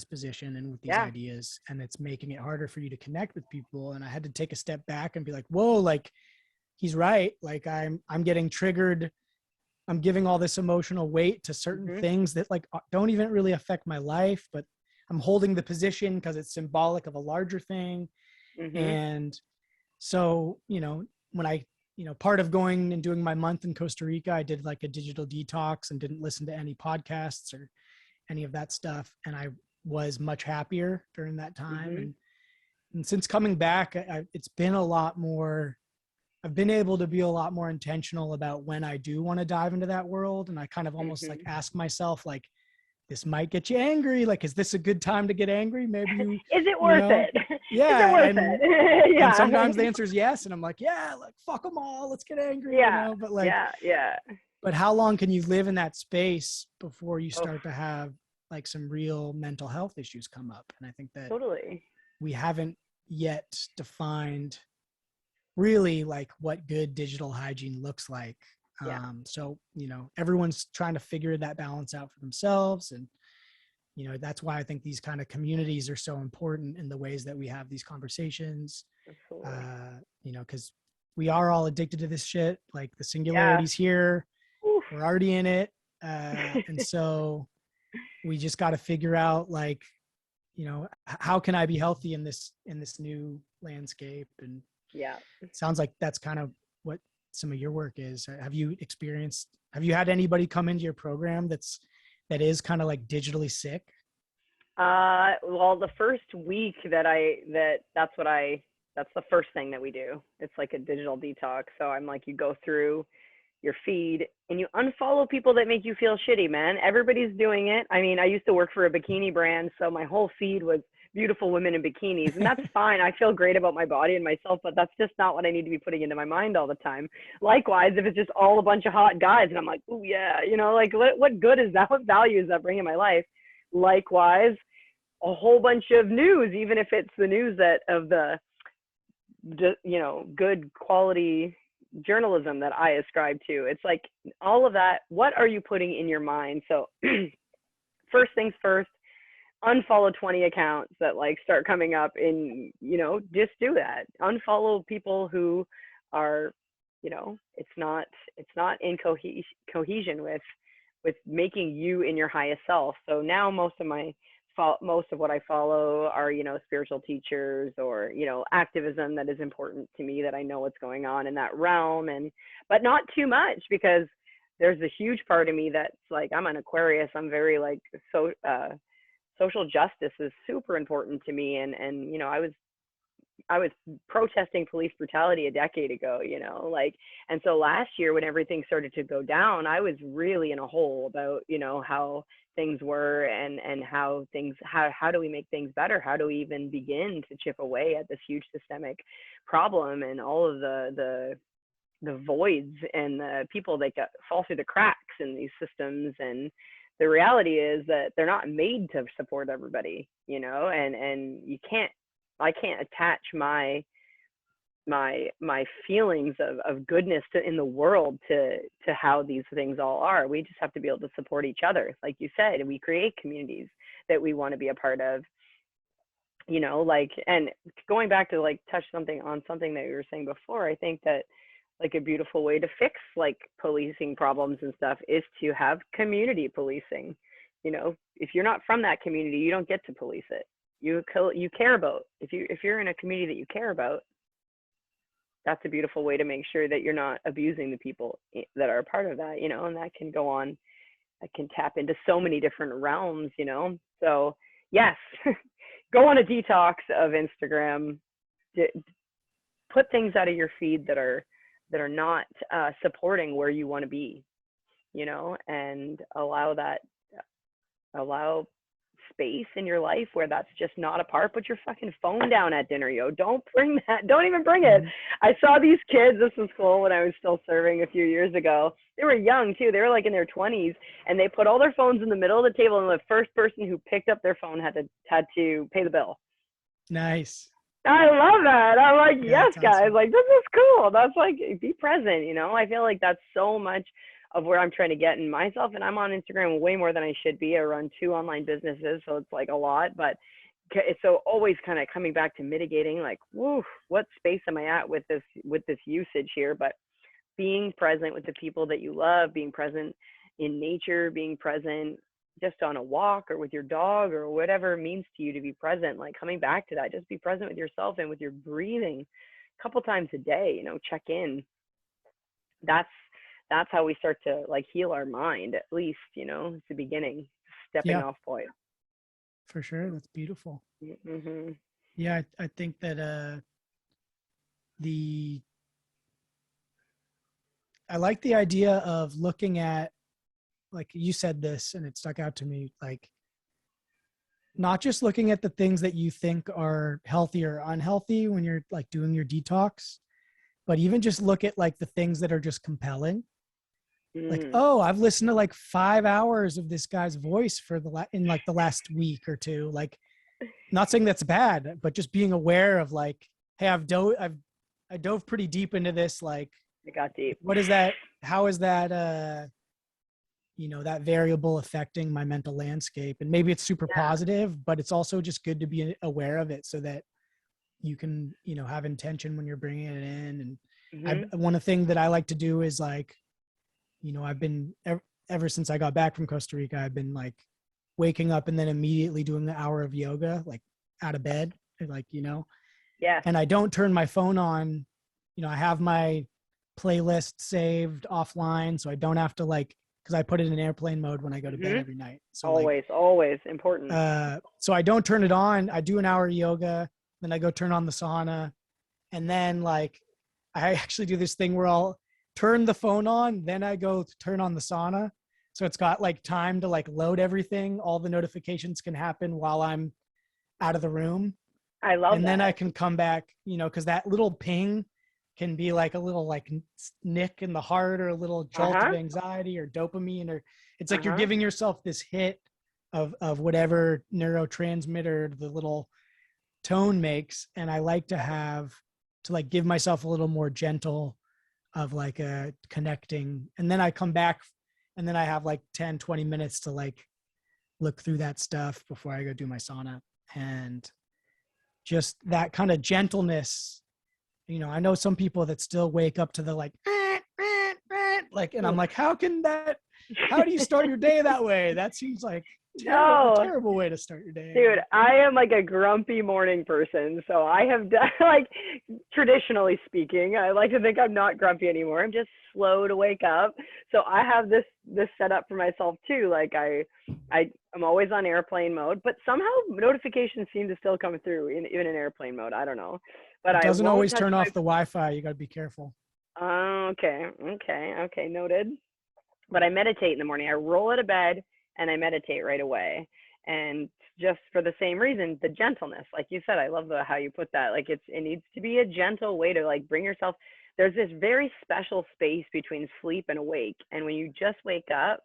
position and with these Yeah. ideas, and it's making it harder for you to connect with people. And I had to take a step back and be like, whoa, like he's right. Like I'm getting triggered. I'm giving all this emotional weight to certain Mhm. things that like don't even really affect my life, but I'm holding the position because it's symbolic of a larger thing. Mhm. And so, when part of going and doing my month in Costa Rica, I did like a digital detox and didn't listen to any podcasts or any of that stuff. And I was much happier during that time. Mhm. And since coming back, it's been a lot more. I've been able to be a lot more intentional about when I do want to dive into that world. And I kind of almost like Mhm. ask myself, like, this might get you angry. Like, is this a good time to get angry? Maybe Is it worth it? Is it yeah. worth And it? Yeah. sometimes the answer is yes. And I'm like, yeah, like fuck them all. Let's get angry, Yeah. but like, Yeah. Yeah. but how long can you live in that space before you Oh, start to have like some real mental health issues come up? And I think that totally. we haven't yet defined really like what good digital hygiene looks like. Yeah. So, everyone's trying to figure that balance out for themselves. And, that's why I think these kind of communities are so important in the ways that we have these conversations, Absolutely. because we are all addicted to this shit. Like the Yeah. singularity's here, Oof. we're already in it. And so we just got to figure out like, how can I be healthy in this new landscape? And Yeah. sounds like that's kind of what some of your work is. Have you had anybody come into your program that is kind of like digitally sick? Well, the first week that's the first thing that we do. It's like a digital detox. So I'm like, you go through your feed, and you unfollow people that make you feel shitty, man. Everybody's doing it. I mean, I used to work for a bikini brand, so my whole feed was beautiful women in bikinis, and that's fine. I feel great about my body and myself, but that's just not what I need to be putting into my mind all the time. Likewise, if it's just all a bunch of hot guys and I'm like, oh yeah, you know, like what good is that? What value is that bringing in my life? Likewise, a whole bunch of news, even if it's the news that of the you know, good quality journalism that I ascribe to. It's like all of that. What are you putting in your mind? So first things first, unfollow 20 accounts that like start coming up in, you know, just do that. Unfollow people who are, you know, it's not in cohesion with making you in your highest self. So now most of what I follow are, you know, spiritual teachers or, you know, activism that is important to me, that I know what's going on in that realm, but not too much, because there's a huge part of me that's like, I'm an Aquarius. I'm very like, social justice is super important to me. And, you know, I was protesting police brutality a decade ago, you know, like, and so last year when everything started to go down, I was really in a hole about, you know, how things were and how do we make things better? How do we even begin to chip away at this huge systemic problem and all of the voids and the people that fall through the cracks in these systems? And the reality is that they're not made to support everybody, you know, and I can't attach my feelings of goodness in the world to how these things all are. We just have to be able to support each other. Like you said, we create communities that we want to be a part of, you know, like, and going back to like touch on something that you were saying before, I think that like a beautiful way to fix like policing problems and stuff is to have community policing. You know, if you're not from that community, you don't get to police it. You care about, if you're in a community that you care about, that's a beautiful way to make sure that you're not abusing the people that are a part of that, you know, and that can go on, that can tap into so many different realms, you know. So yes, go on a detox of Instagram, put things out of your feed that are not supporting where you want to be, you know, and allow space in your life where that's just not a part. Put your fucking phone down at dinner, yo. Don't even bring it. I saw these kids, this was cool, when I was still serving a few years ago. They were young too. They were like in their 20s, and they put all their phones in the middle of the table, and the first person who picked up their phone had to pay the bill. Nice. I love that. I'm like, Yeah, yes, guys, awesome. like, this is cool. That's like, be present, you know. I feel like that's so much of where I'm trying to get in myself. And I'm on Instagram way more than I should be. I run 2 online businesses, so it's like a lot, but it's so always kind of coming back to mitigating, like, woo, what space am I at with this usage here? But being present with the people that you love, being present in nature, being present just on a walk or with your dog or whatever it means to you to be present, like coming back to that, just be present with yourself and with your breathing a couple times a day, you know, check in. That's how we start to like heal our mind, at least, you know. It's the beginning, stepping off point. For sure. That's beautiful. Mm-hmm. Yeah. I think that I like the idea of looking at, like you said this and it stuck out to me, like not just looking at the things that you think are healthy or unhealthy when you're like doing your detox, but even just look at like the things that are just compelling. Like, oh, I've listened to like 5 hours of this guy's voice for in like the last week or two. Like, not saying that's bad, but just being aware of like, hey, I dove pretty deep into this. Like, it got deep. What is that? How is that? You know, that variable affecting my mental landscape? And maybe it's super positive, but it's also just good to be aware of it so that you can, you know, have intention when you're bringing it in. And one of the things that I like to do is like, you know, I've been ever since I got back from Costa Rica, I've been like waking up and then immediately doing the hour of yoga, like out of bed, like, you know, and I don't turn my phone on. You know, I have my playlist saved offline, so I don't have to like, because I put it in airplane mode when I go to bed every night. So always important. So I don't turn it on. I do an hour of yoga, then I go turn on the sauna, and then like I actually do this thing where I'll turn the phone on, then I go to turn on the sauna. So it's got like time to like load everything. All the notifications can happen while I'm out of the room. I love And that. then I can come back, you know, because that little ping can be like a little like nick in the heart or a little jolt of anxiety or dopamine, or it's like you're giving yourself this hit of whatever neurotransmitter the little tone makes. And I like to like give myself a little more gentle of like a connecting. And then I come back and then I have like 10, 20 minutes to like look through that stuff before I go do my sauna. And just that kind of gentleness, you know, I know some people that still wake up to the like, and I'm like, how do you start your day that way? That seems like a terrible way to start your day. Dude, I am like a grumpy morning person. So I have done, like, traditionally speaking, I like to think I'm not grumpy anymore. I'm just slow to wake up. So I have this set up for myself too. Like I'm always on airplane mode, but somehow notifications seem to still come through even in airplane mode. I don't know. But it doesn't always turn off the Wi-Fi. You got to be careful. Okay. Noted. But I meditate in the morning. I roll out of bed and I meditate right away. And just for the same reason, the gentleness, like you said, I love how you put that. Like it needs to be a gentle way to like bring yourself. There's this very special space between sleep and awake. And when you just wake up,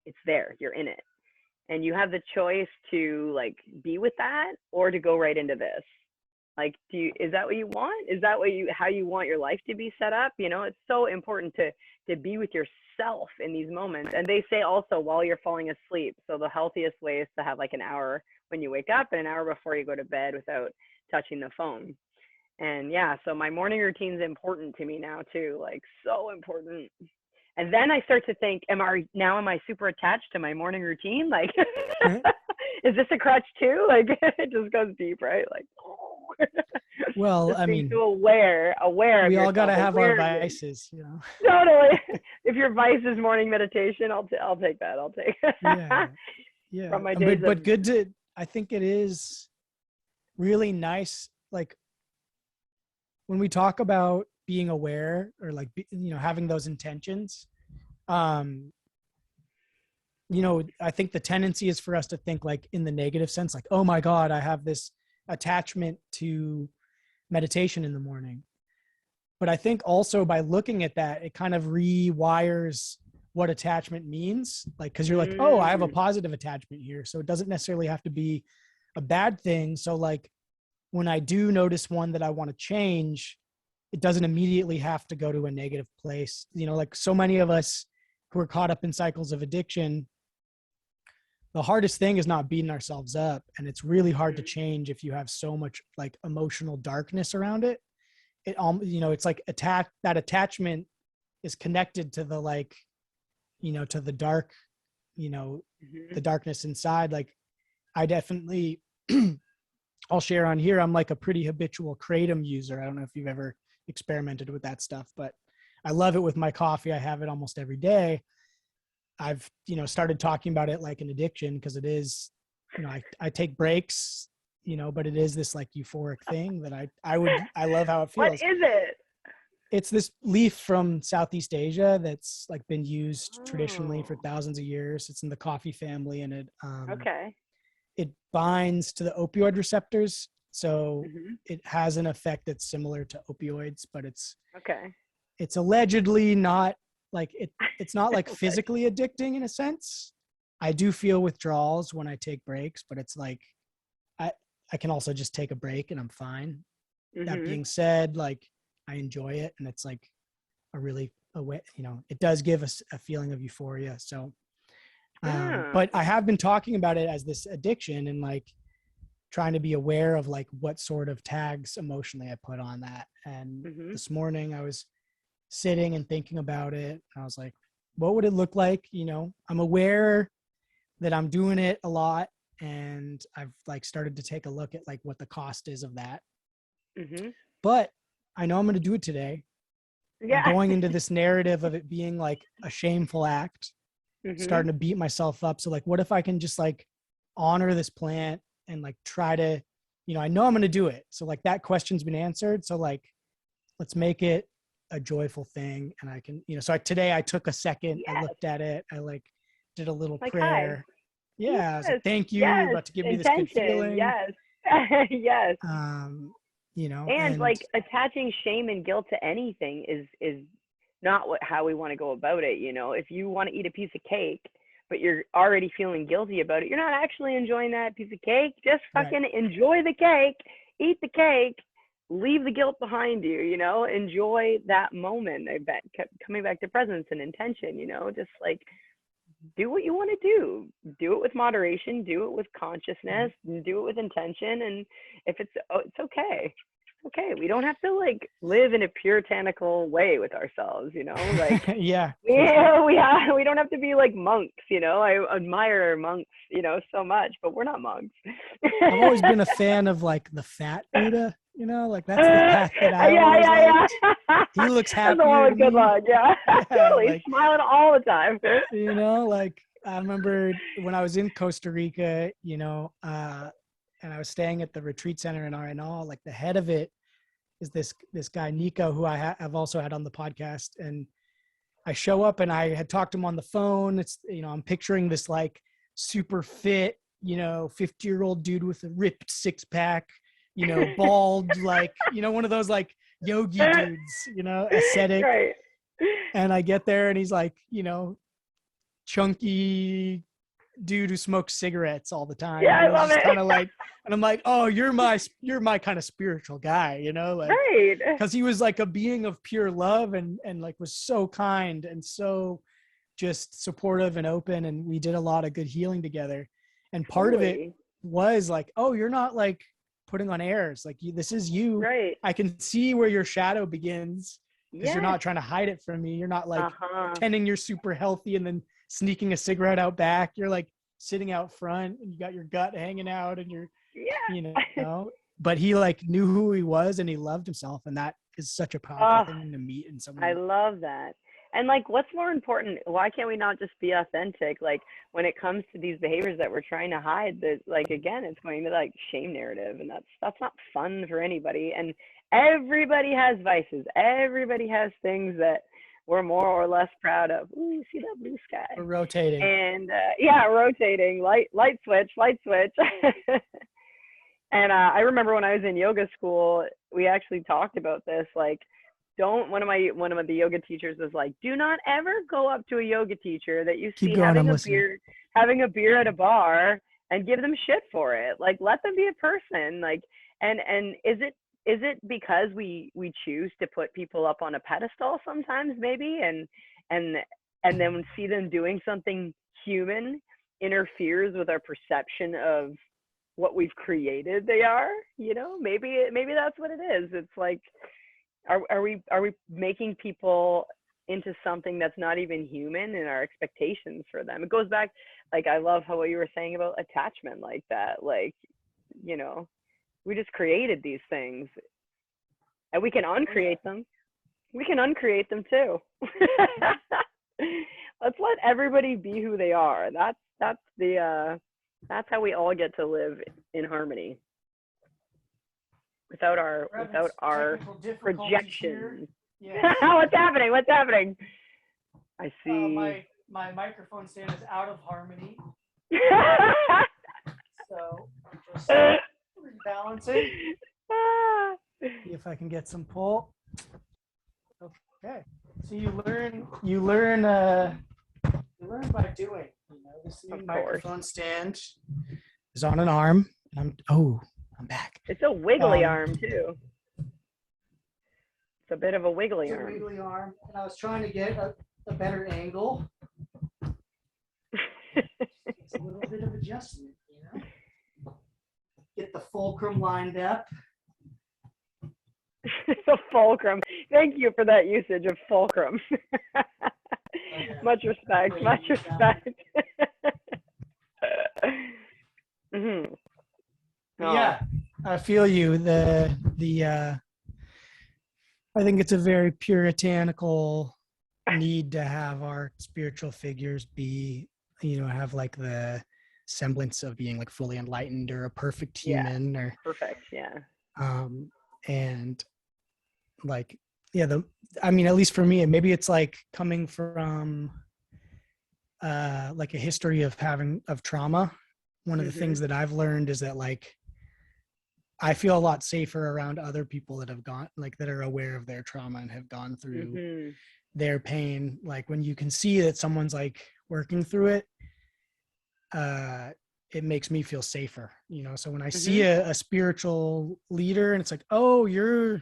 it's there, you're in it. And you have the choice to like be with that or to go right into this. Like, is that what you want? Is that how you want your life to be set up? You know, it's so important to be with yourself in these moments. And they say also while you're falling asleep. So the healthiest way is to have like an hour when you wake up and an hour before you go to bed without touching the phone. And yeah, so my morning routine is important to me now too, like so important. And then I start to think, am I super attached to my morning routine? Like, is this a crutch too? Like, it just goes deep, right? Like, well, I mean, so aware. We all got to have our vices, you know. Totally. If your vice is morning meditation, I'll take that. I'll take. Yeah. From my days but good to. I think it is really nice, like when we talk about being aware or like you know having those intentions. You know, I think the tendency is for us to think like in the negative sense, like, oh my God, I have this attachment to meditation in the morning. But I think also by looking at that, it kind of rewires what attachment means. Like, cause you're like, oh, I have a positive attachment here. So it doesn't necessarily have to be a bad thing. So like when I do notice one that I want to change, it doesn't immediately have to go to a negative place. You know, like so many of us who are caught up in cycles of addiction, the hardest thing is not beating ourselves up. And it's really hard to change if you have so much like emotional darkness around it. You know, it's like that attachment is connected to the like, you know, to the dark, you know, the darkness inside. Like I definitely, I'll share on here. I'm like a pretty habitual Kratom user. I don't know if you've ever experimented with that stuff, but I love it with my coffee. I have it almost every day. I've, you know, started talking about it like an addiction because it is, you know, I take breaks, you know, but it is this like euphoric thing that I love how it feels. What is it? It's this leaf from Southeast Asia that's like been used traditionally for thousands of years. It's in the coffee family and it binds to the opioid receptors. So it has an effect that's similar to opioids, but it's allegedly not like it's not like physically addicting in a sense. I do feel withdrawals when I take breaks, but it's like I can also just take a break and I'm fine. That being said, like I enjoy it and it's like you know, it does give us a feeling of euphoria. So but I have been talking about it as this addiction and like trying to be aware of like what sort of tags emotionally I put on that. And this morning I was sitting and thinking about it. I was like, what would it look like? You know, I'm aware that I'm doing it a lot and I've like started to take a look at like what the cost is of that. But I know I'm going to do it today. I'm going into this narrative of it being like a shameful act, starting to beat myself up. So like, what if I can just like honor this plant and like try to, you know, I know I'm going to do it. So like that question's been answered. So like, let's make it a joyful thing, and I can, so today I took a second, I Yes. looked at it, I like did a little Like, prayer. hi. Yeah, I was like, Yes. thank you, you're Yes. about to give me this good Intention. feeling. Yes. Yes. And like attaching shame and guilt to anything is not how we want to go about it. If you want to eat a piece of cake, but you're already feeling guilty about it, you're not actually enjoying that piece of cake. Just fucking enjoy the cake, eat the cake, leave the guilt behind you, enjoy that moment. I bet coming back to presence and intention, just like do what you want to do it with moderation, do it with consciousness, do it with intention. And if it's okay, we don't have to like live in a puritanical way with ourselves, like yeah, we don't have to be like monks. I admire monks, so much, but we're not monks. I've always been a fan of like the fat Buddha, like that's the path that I always liked. He looks happier. That's the one with good luck. Yeah, totally. Like, smiling all the time. Like I remember when I was in Costa Rica, and I was staying at the retreat center in RNL, like the head of it is this guy, Nico, who I have also had on the podcast. And I show up and I had talked to him on the phone. It's, I'm picturing this like super fit, 50-year-old dude with a ripped 6-pack, bald, like, one of those like yogi dudes, ascetic. Right. And I get there and he's like, chunky dude who smokes cigarettes all the time. Yeah, I love it. Kind of like, and I'm like, oh, you're my kind of spiritual guy, like, right? Because he was like a being of pure love and like was so kind and so just supportive and open, and we did a lot of good healing together. And part of it was like, oh, you're not like putting on airs, like this is you. Right. I can see where your shadow begins because you're not trying to hide it from me. You're not like pretending you're super healthy and then sneaking a cigarette out back. You're like sitting out front and you got your gut hanging out and you're, but he like knew who he was and he loved himself. And that is such a powerful thing to meet in someone. I love that. And like, what's more important? Why can't we not just be authentic? Like when it comes to these behaviors that we're trying to hide, that like, again, it's going to like shame narrative, and that's not fun for anybody. And everybody has vices. Everybody has things that we're more or less proud of. Ooh, you see that blue sky? We're rotating. And rotating, light switch. And I remember when I was in yoga school, we actually talked about this. Like, one of the yoga teachers was like, do not ever go up to a yoga teacher that you see having a beer at a bar and give them shit for it. Like, let them be a person. Like, and is it because we choose to put people up on a pedestal sometimes, maybe, and then see them doing something human interferes with our perception of what we've created they are, maybe that's what it is. It's like, are we making people into something that's not even human in our expectations for them? It goes back, like, I love how what you were saying about attachment, like that, like, we just created these things and we can uncreate them. We can uncreate them too. Let's let everybody be who they are. That's how we all get to live in harmony without our projections. Yeah. What's happening? I see. My microphone stand is out of harmony. So I'm just rebalancing. See if I can get some pull. Okay. So you learn by doing. This new microphone stand is on an arm. I'm back. It's a wiggly arm too. It's a bit of a wiggly arm. It's a wiggly arm, and I was trying to get a better angle. It's a little bit of adjustment, Get the fulcrum lined up. The fulcrum. Thank you for that usage of fulcrum. Much respect. Mm-hmm. Yeah, I feel you. I think it's a very puritanical need to have our spiritual figures be, have like the semblance of being like fully enlightened or a perfect human or perfect. Yeah. And like, yeah, I mean, at least for me, and maybe it's like coming from like a history of trauma. One of the Mm-hmm. things that I've learned is that like I feel a lot safer around other people that have gone, like, that are aware of their trauma and have gone through Mm-hmm. their pain. Like when you can see that someone's like working through it, uh it makes me feel safer, you know. So when I Mm-hmm. see a spiritual leader and it's like, oh, you're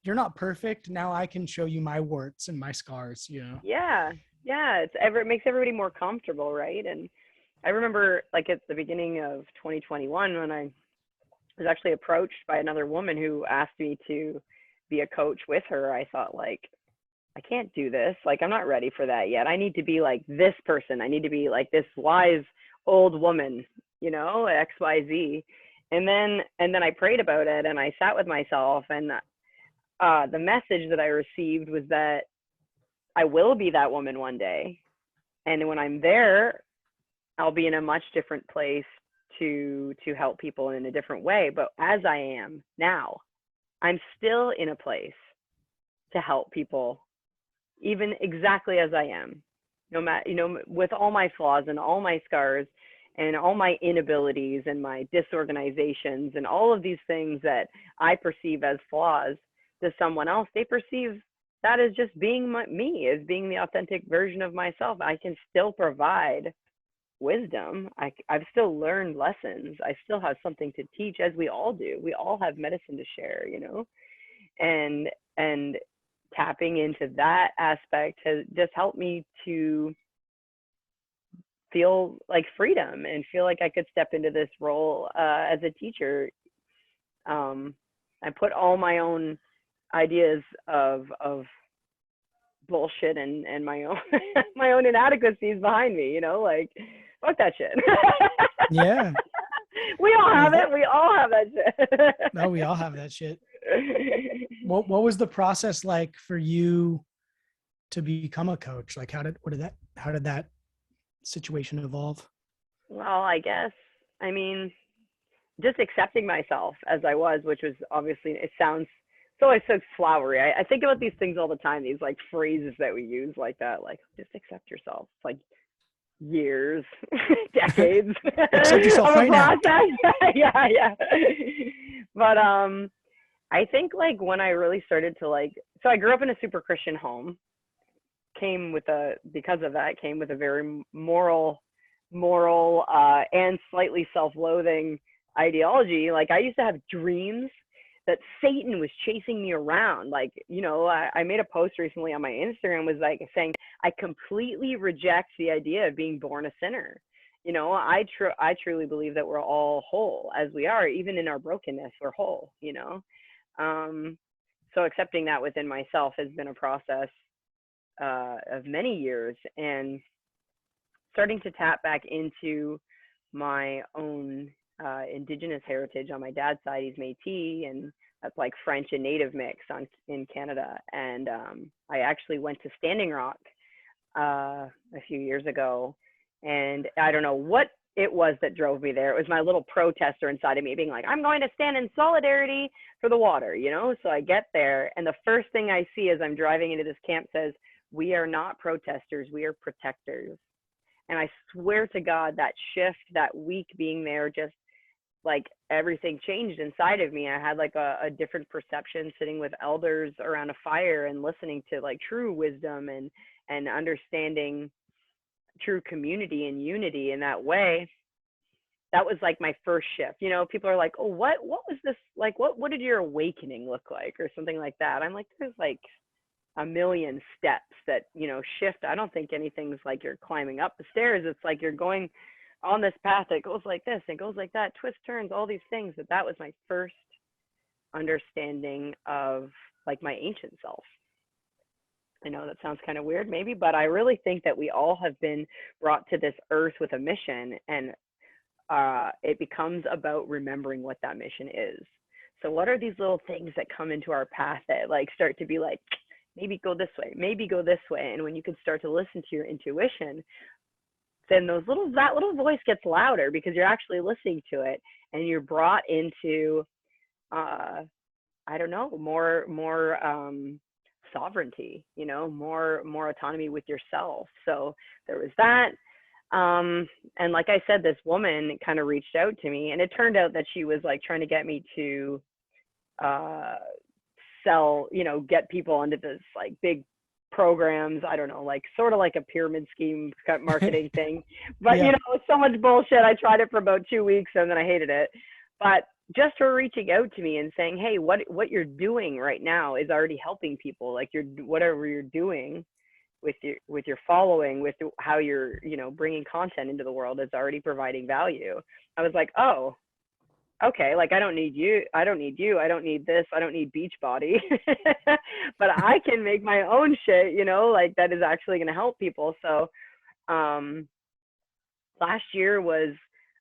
not perfect, now I can show you my warts and my scars, you know. Yeah. Yeah. It makes everybody more comfortable, right? And I remember like at the beginning of 2021 when I was actually approached by another woman who asked me to be a coach with her. I thought like, I can't do this. Like, I'm not ready for that yet. I need to be like this person. I need to be like this wise old woman, you know, XYZ. And then I prayed about it and I sat with myself, and the message that I received was that I will be that woman one day. And when I'm there, I'll be in a much different place to help people in a different way. But as I am now, I'm still in a place to help people, even exactly as I am, no matter, you know, with all my flaws and all my scars and all my inabilities and my disorganizations and all of these things that I perceive as flaws to someone else, they perceive that as just being me, as being the authentic version of myself. I can still provide wisdom. I've still learned lessons. I still have something to teach, as we all do. We all have medicine to share, you know, and tapping into that aspect has just helped me to feel like freedom and feel like I could step into this role as a teacher. I put all my own ideas of bullshit and my own my own inadequacies behind me, you know, like fuck that shit. Yeah. We all No, have it. We all have that shit. no, we all have that shit. What was the process like for you to become a coach? Like how did that situation evolve? Well, I guess, I mean, just accepting myself as I was, which was obviously, it sounds, it's always so flowery. I think about these things all the time, these like phrases that we use like that, like just accept yourself. It's like years, decades Accept yourself of a right now. process. Yeah, yeah. But I think like when I really started to like, so I grew up in a super Christian home, because of that, came with a very moral, and slightly self-loathing ideology. Like I used to have dreams that Satan was chasing me around. Like, you know, I made a post recently on my Instagram was like saying, I completely reject the idea of being born a sinner. You know, I truly believe that we're all whole as we are, even in our brokenness, we're whole, you know? Um, so accepting that within myself has been a process of many years, and starting to tap back into my own Indigenous heritage. On my dad's side, he's Métis, and that's like French and Native mix in Canada. And I actually went to Standing Rock a few years ago, and I don't know what it was that drove me there. It was my little protester inside of me being like, I'm going to stand in solidarity for the water, you know? So I get there, and the first thing I see as I'm driving into this camp says, we are not protesters, we are protectors. And I swear to God, that shift, that week being there, just like everything changed inside of me. I had like a different perception sitting with elders around a fire and listening to like true wisdom and understanding true community and unity in that way. That was like my first shift. You know, people are like, oh, what was this like? What did your awakening look like, or something like that? I'm like, there's like a million steps that, you know, shift. I don't think anything's like you're climbing up the stairs. It's like you're going on this path that goes like this and goes like that, twists, turns, all these things. That was my first understanding of like my ancient self. I know that sounds kind of weird maybe, but I really think that we all have been brought to this earth with a mission, and it becomes about remembering what that mission is. So what are these little things that come into our path that like start to be like, maybe go this way, maybe go this way. And when you can start to listen to your intuition, then that little voice gets louder because you're actually listening to it, and you're brought into I don't know, more sovereignty, you know, more autonomy with yourself. So there was that. And like I said, this woman kind of reached out to me, and it turned out that she was like trying to get me to uh, sell, you know, get people into this like big programs. I don't know, like sort of like a pyramid scheme marketing thing. But, Yeah. you know, it's so much bullshit. I tried it for about 2 weeks and then I hated it. But just her reaching out to me and saying, hey, what you're doing right now is already helping people. Like you're, whatever you're doing with your following, with how you're, you know, bringing content into the world is already providing value. I was like, oh, okay, like I don't need you, I don't need you, I don't need this, I don't need Beachbody, but I can make my own shit, you know, like that is actually going to help people. So last year was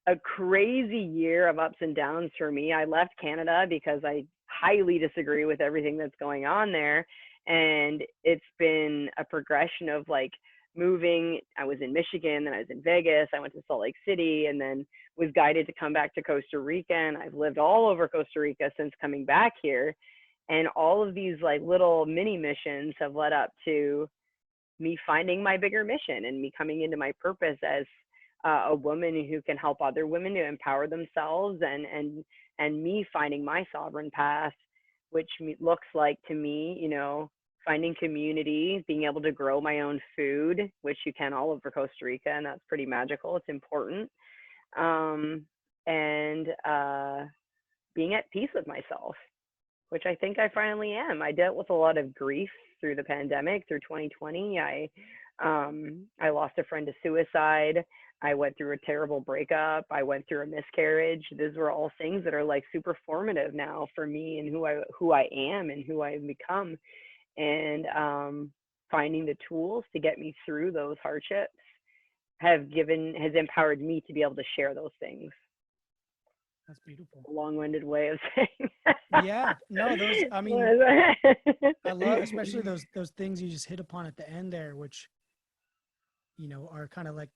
a crazy year of ups and downs for me. I left Canada because I highly disagree with everything that's going on there. And it's been a progression of like moving. I was in Michigan, then I was in Vegas, I went to Salt Lake City, and then was guided to come back to Costa Rica. And I've lived all over Costa Rica since coming back here. And all of these like little mini missions have led up to me finding my bigger mission and me coming into my purpose as a woman who can help other women to empower themselves, and me finding my sovereign path, which looks like to me, you know, finding community, being able to grow my own food, which you can all over Costa Rica, and that's pretty magical. It's important. And being at peace with myself, which I think I finally am. I dealt with a lot of grief through the pandemic, through 2020. I lost a friend to suicide. I went through a terrible breakup. I went through a miscarriage. These were all things that are like super formative now for me and who I am and who I've become. And finding the tools to get me through those hardships has empowered me to be able to share those things. That's beautiful. A long-winded way of saying. Yeah, no, those, I mean, I love, especially those things you just hit upon at the end there, which, you know, are kind of like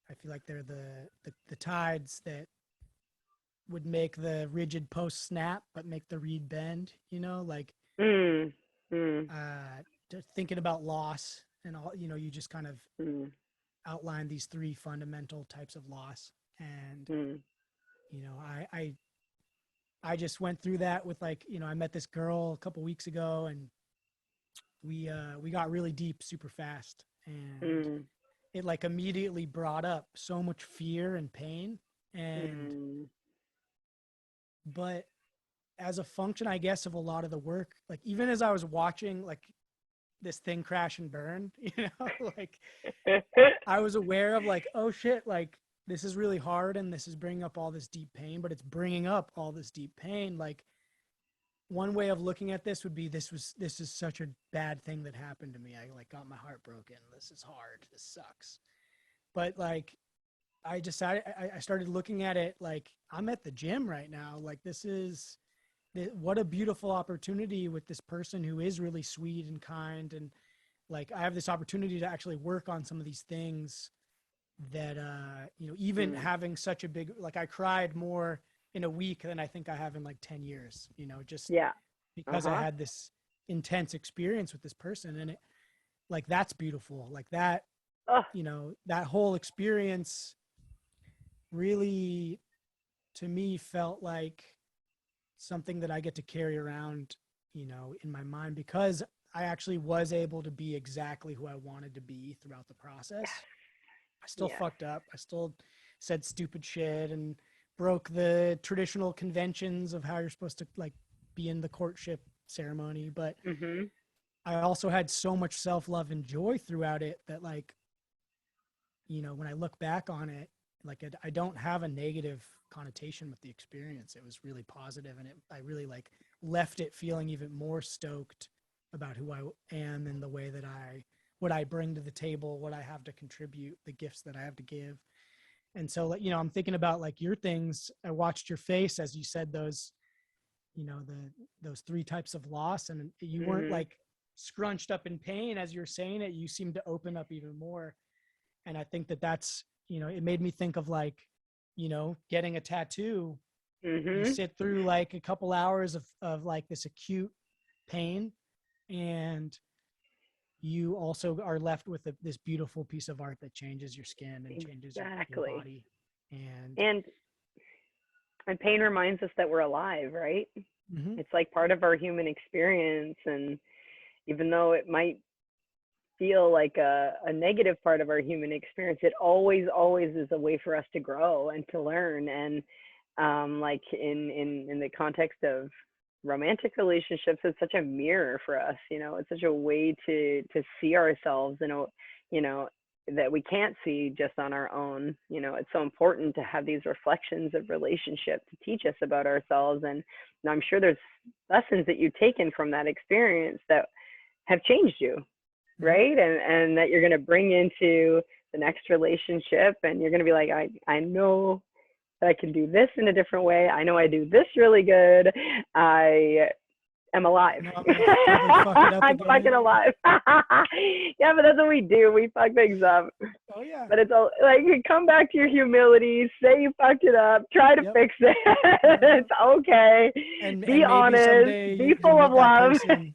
I feel like they're the tides that would make the rigid post snap, but make the reed bend, you know, like, thinking about loss and all, you know, you just kind of outline these three fundamental types of loss. And, you know, I just went through that with like, you know, I met this girl a couple weeks ago and we got really deep super fast, and it like immediately brought up so much fear and pain. And, but as a function, I guess, of a lot of the work, like even as I was watching like this thing crash and burn, you know, like I was aware of like, oh shit, like this is really hard and this is bringing up all this deep pain, but it's bringing up all this deep pain. Like one way of looking at this would be, this is such a bad thing that happened to me. I like got my heart broken. This is hard. This sucks. But like, I decided, I started looking at it like I'm at the gym right now. Like what a beautiful opportunity with this person who is really sweet and kind. And like, I have this opportunity to actually work on some of these things that, you know, even having such a big, like I cried more in a week than I think I have in like 10 years, you know, just because I had this intense experience with this person. And it, like, that's beautiful. Like that, you know, that whole experience really, to me, felt like something that I get to carry around, you know, in my mind, because I actually was able to be exactly who I wanted to be throughout the process. I still fucked up. I still said stupid shit and broke the traditional conventions of how you're supposed to like be in the courtship ceremony. But I also had so much self-love and joy throughout it that, like, you know, when I look back on it, like I don't have a negative connotation with the experience. It was really positive, and I really like left it feeling even more stoked about who I am and the way that what I bring to the table, what I have to contribute, the gifts that I have to give. And so, like, you know, I'm thinking about like your things. I watched your face as you said those, you know, those three types of loss, and you weren't like scrunched up in pain as you're saying it. You seemed to open up even more. And I think that's, you know, it made me think of like, you know, getting a tattoo. You sit through like a couple hours of like this acute pain, and you also are left with this beautiful piece of art that changes your skin and changes your Exactly. body. And pain reminds us that we're alive, right? Mhm. It's like part of our human experience. And even though it might feel like a negative part of our human experience, it always is a way for us to grow and to learn. And like in the context of romantic relationships, it's such a mirror for us. It's such a way to see ourselves that we can't see just on our own. It's so important to have these reflections of relationship to teach us about ourselves. And I'm sure there's lessons that you've taken from that experience that have changed you, right? And that you're going to bring into the next relationship, and you're going to be like, I know that I can do this in a different way. I know I do this really good. I am alive. No, I'm gonna probably fuck it up I'm again. fucking alive. Yeah, but that's what we do. We fuck things up. Oh yeah. But it's all like, you come back to your humility, say you fucked it up, try to fix it. It's okay. And Be maybe honest. someday Be you full of meet that love. person.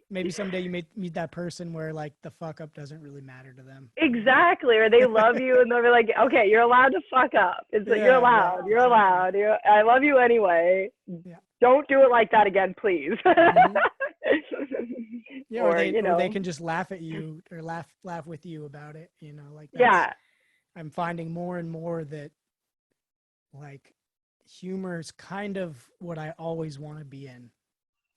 Maybe someday you meet that person where like the fuck up doesn't really matter to them. Exactly. Or they love you and they'll be like, okay, you're allowed to fuck up. It's like, you're allowed. Yeah, You're exactly. allowed. I love you anyway. Yeah. Don't do it like that again, please. Mhm. Yeah, or they can just laugh at you or laugh with you about it. Like that's. Yeah. I'm finding more and more that like humor is kind of what I always want to be in,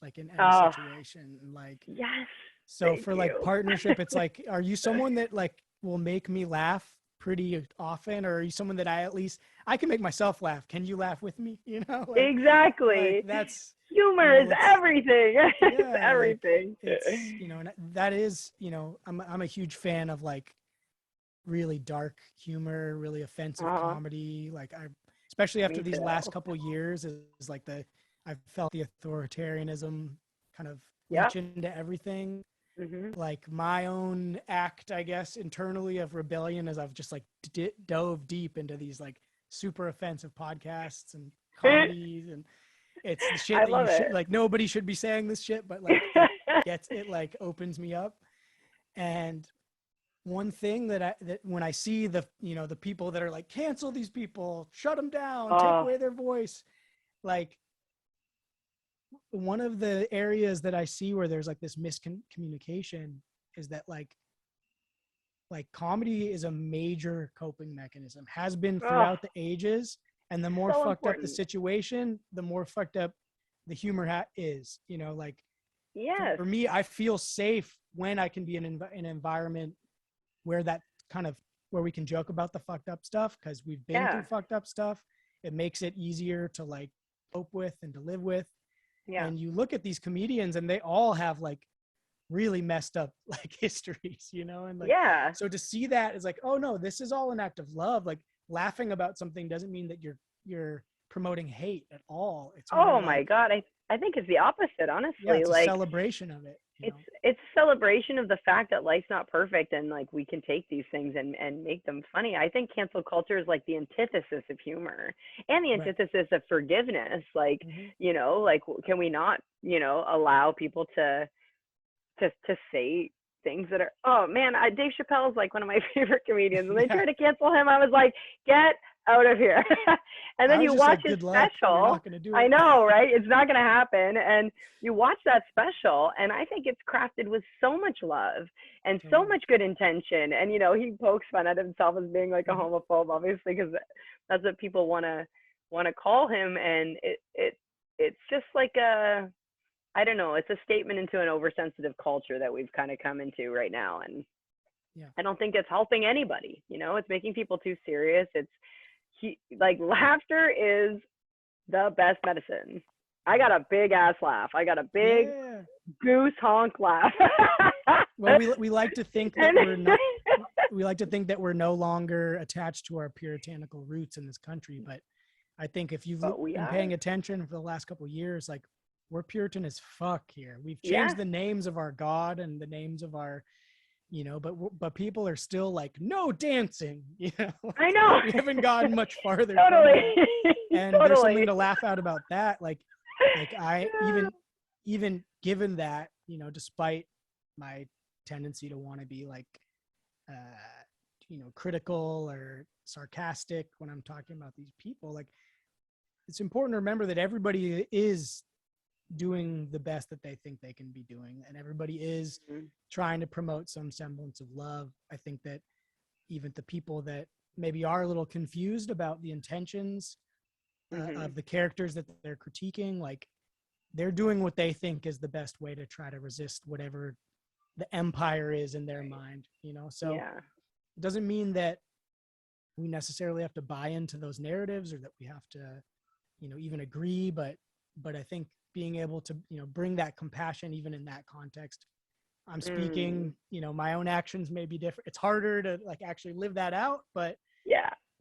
like in any situation. Like, yes. so for like partnership, it's like, are you someone that like will make me laugh pretty often, or are you someone that I can make myself laugh? Can you laugh with me? Like, exactly. That's humor is everything. It's yeah, everything. Like, it's and that is I'm a huge fan of like really dark humor, really offensive comedy. Like especially after these last couple years, is like I've felt the authoritarianism kind of reach into everything. Mm-hmm. Like my own act, I guess, internally of rebellion, as I've just like dove deep into these like super offensive podcasts and comedies, and it's the shit that you should like. Nobody should be saying this shit, but like it like opens me up. And one thing that when I see the the people that are like, cancel these people, shut them down, take away their voice, like one of the areas that I see where there's like this miscommunication is that like comedy is a major coping mechanism, has been throughout the ages, and the more fucked up the situation, the more fucked up the humor is. Like for me, I feel safe when I can be in an environment where that kind of where we can joke about the fucked up stuff, because we've been through fucked up stuff. It makes it easier to like cope with and to live with. And you look at these comedians and they all have like really messed up like histories, and like so to see that is like, oh no, this is all an act of love. Like laughing about something doesn't mean that you're promoting hate at all. It's more my God, I think it's the opposite, honestly. Yeah, it's like a celebration of it. It's a celebration of the fact that life's not perfect, and like we can take these things and make them funny. I think cancel culture is like the antithesis of humor and the antithesis of forgiveness. Like, like can we not, allow people to say things that are, oh man, Dave Chappelle is like one of my favorite comedians. When they tried to cancel him, I was like, get out of here. And then you watch his special. I know, right? It's not going to happen. And you watch that special, and I think it's crafted with so much love and so much good intention. And, he pokes fun at himself as being like a homophobe, obviously, because that's what people want to call him. And it's just like I don't know, it's a statement into an oversensitive culture that we've kind of come into right now. And I don't think it's helping anybody. It's making people too serious. Like laughter is the best medicine. I got a big ass laugh. I got a big goose honk laugh. Well, we like to think that we're not no longer attached to our puritanical roots in this country. But I think if you've been paying attention for the last couple of years, like we're Puritan as fuck here. We've changed the names of our God and the names of our, but people are still like, no dancing. I know. We haven't gotten much farther. Totally. And there's something to laugh out about that. Like I even given that, you know, despite my tendency to want to be like, you know, critical or sarcastic when I'm talking about these people, like, it's important to remember that everybody is doing the best that they think they can be doing, and everybody is trying to promote some semblance of love. I think that even the people that maybe are a little confused about the intentions of the characters that they're critiquing, like, they're doing what they think is the best way to try to resist whatever the empire is in their mind, you know? So it doesn't mean that we necessarily have to buy into those narratives or that we have to, you know, even agree, but I think being able to, you know, bring that compassion even in that context. I'm speaking, you know, my own actions may be different. It's harder to like actually live that out, but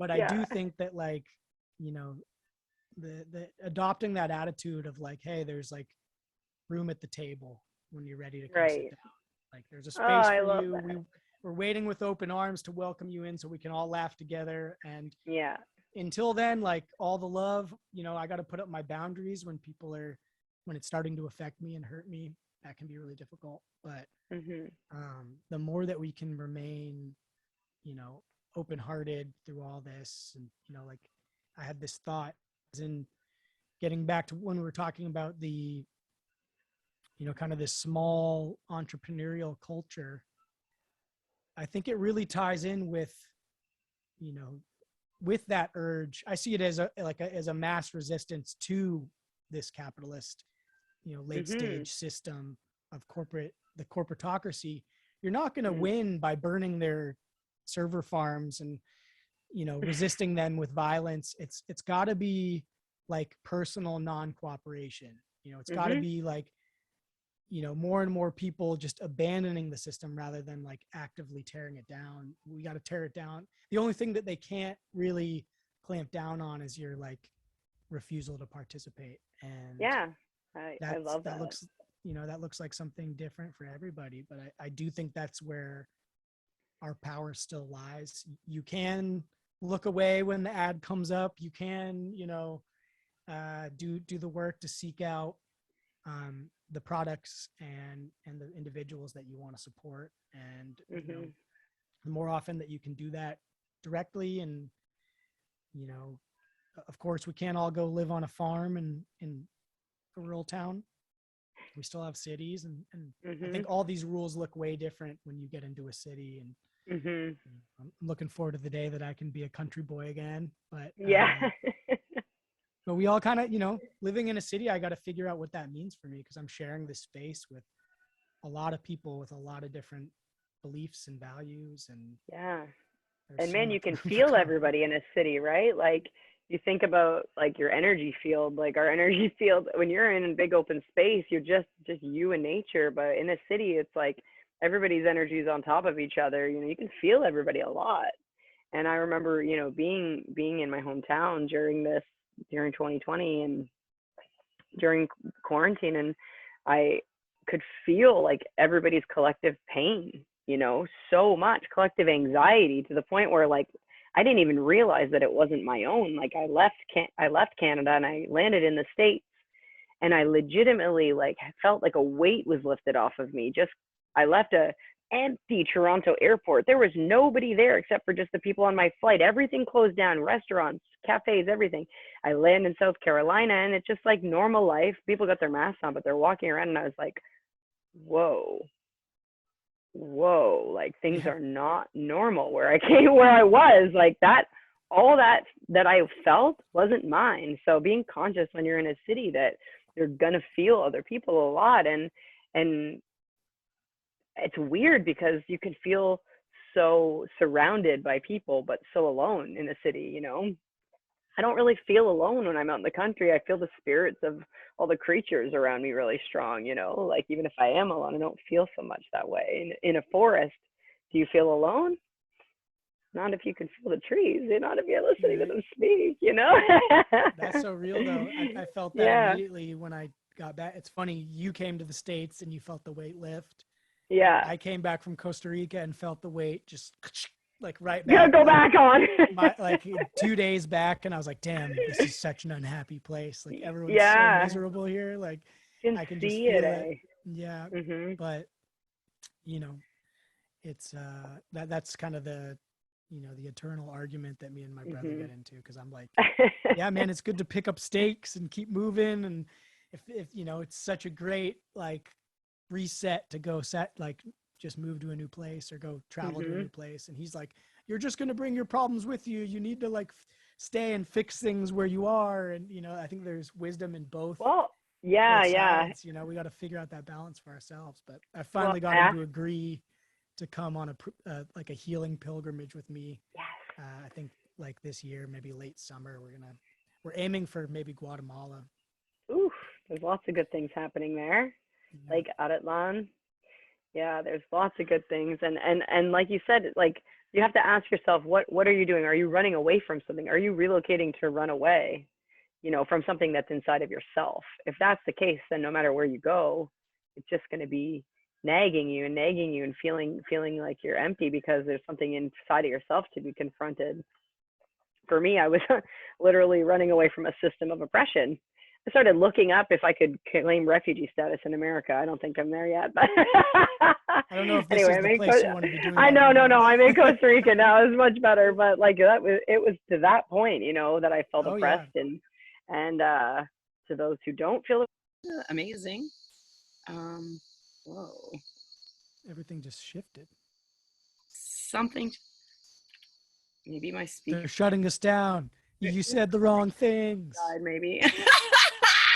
I do think that, like, you know, the adopting that attitude of like, hey, there's like room at the table when you're ready to come sit down. Like, there's a space for you. We're waiting with open arms to welcome you in so we can all laugh together. And until then, like, all the love, you know, I got to put up my boundaries when it's starting to affect me and hurt me. That can be really difficult. But the more that we can remain, you know, open-hearted through all this, and, you know, like, I had this thought, as in getting back to when we were talking about the, you know, kind of this small entrepreneurial culture. I think it really ties in with, you know, with that urge. I see it as a mass resistance to this capitalist, you know, late stage system of the corporatocracy. You're not going to win by burning their server farms and, you know, resisting them with violence. It's got to be like personal non-cooperation. You know, it's got to be like, you know, more and more people just abandoning the system rather than like actively tearing it down. We got to tear it down. The only thing that they can't really clamp down on is your like refusal to participate. And I love that. That looks like something different for everybody, but I do think that's where our power still lies. You can look away when the ad comes up. You can, you know, do the work to seek out the products and the individuals that you want to support. And you know, the more often that you can do that directly, and, you know, of course we can't all go live on a farm in a rural town. We still have cities, and I think all these rules look way different when you get into a city. And you know, I'm looking forward to the day that I can be a country boy again. But but we all kind of, you know, living in a city, I got to figure out what that means for me, because I'm sharing this space with a lot of people with a lot of different beliefs and values. And and man, you can feel everybody in a city, right? Like, you think about like your energy field, like our energy field, when you're in a big open space, you're just you and nature. But in a city, it's like everybody's energy is on top of each other. You know, you can feel everybody a lot. And I remember, you know, being in my hometown during 2020 and during quarantine, and I could feel like everybody's collective pain, you know, so much collective anxiety, to the point where like I didn't even realize that it wasn't my own. Like, I left Canada and I landed in the States, and I legitimately like felt like a weight was lifted off of me. I left a empty Toronto airport. There was nobody there except for just the people on my flight. Everything closed down, restaurants, cafes, everything. I land in South Carolina, and it's just like normal life. People got their masks on, but they're walking around, and I was like, whoa, like things are not normal where I was. Like, that, all that I felt wasn't mine. So being conscious when you're in a city that you're gonna feel other people a lot, and it's weird because you can feel so surrounded by people, but so alone in a city, you know? I don't really feel alone when I'm out in the country. I feel the spirits of all the creatures around me really strong, you know? Like, even if I am alone, I don't feel so much that way. In a forest, do you feel alone? Not if you can feel the trees, not if you're listening to them speak, you know? That's so real, though. I felt that immediately when I got back. It's funny, you came to the States and you felt the weight lift. Yeah. I came back from Costa Rica and felt the weight just like right back. Go back on. Like 2 days back, and I was like, damn, this is such an unhappy place. Like, everyone's so miserable here. Like, I can just feel it. Yeah, Mm-hmm. but you know, it's that's kind of the the eternal argument that me and my brother Mm-hmm. get into, because I'm like, yeah, man, it's good to pick up stakes and keep moving, and if it's such a great like reset to go set, like just move to a new place or go travel to a Mm-hmm. new place. And he's like, you're just going to bring your problems with you. You need to like stay and fix things where you are. And I think there's wisdom in both Well, yeah, yeah. sides. We got to figure out that balance for ourselves. But I Well, finally got him to agree to come on like a healing pilgrimage with me. yes. I think like this year, maybe late summer. We're aiming for maybe Guatemala. Oof, there's lots of good things happening there. Yeah. Like Aratlan. Yeah, there's lots of good things. And like you said, like you have to ask yourself, what are you doing? Are you running away from something? Are you relocating to run away, from something that's inside of yourself? If that's the case, then no matter where you go, it's just going to be nagging you and feeling like you're empty because there's something inside of yourself to be confronted. For me, I was literally running away from a system of oppression. I started looking up if I could claim refugee status in America. I don't think I'm there yet, but I don't know if this anyway, is the place you want to be doing. I know, that no, I'm in Costa Rica now. It's much better, but like it was to that point, that I felt Oh yeah. oppressed, and to those who don't feel amazing. Whoa, Everything just shifted. something. Maybe my speaker They're shutting us down. You said the wrong things. died. Maybe.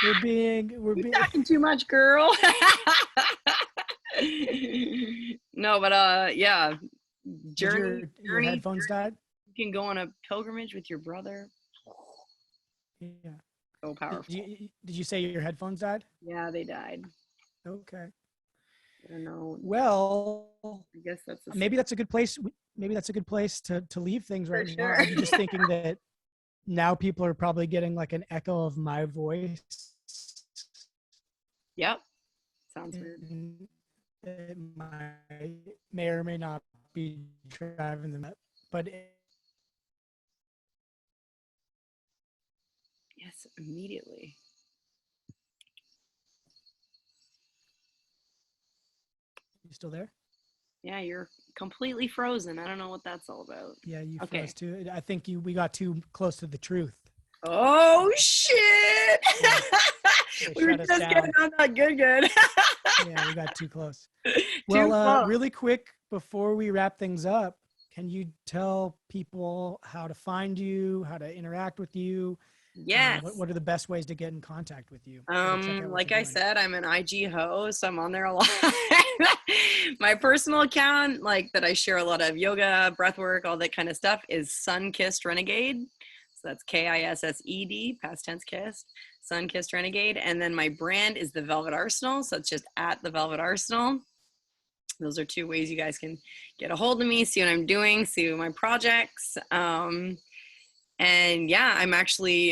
We're being You're talking too much, girl. No, but yeah, Did your journey. headphones died? You can go on a pilgrimage with your brother. Yeah. So powerful. Did you say your headphones died? Yeah, they died. Okay. I don't know. Well, I guess that's maybe that's a good place. Maybe that's a good place to leave things right now. sure. Are you just thinking that now people are probably getting like an echo of my voice? Yep. Sounds weird. It may or may not be driving them up, but Yes, immediately. you still there? Yeah, you're completely frozen. I don't know what that's all about. Yeah, you Okay. froze too. I think we got too close to the truth. Oh shit! We were shut us just down. getting on that good. Yeah, we got too close. Too Well, close. really quick before we wrap things up, can you tell people how to find you, how to interact with you? Yes. What are the best ways to get in contact with you? Like I said, I'm an IG host. I'm on there a lot. My personal account, like that I share a lot of yoga, breathwork, all that kind of stuff, is Sun-Kissed Renegade. So that's KISSED, past tense kissed, Sun-Kissed Renegade. And then my brand is the Velvet Arsenal. So it's just at the Velvet Arsenal. Those are two ways you guys can get a hold of me, see what I'm doing, see my projects. And yeah, I'm actually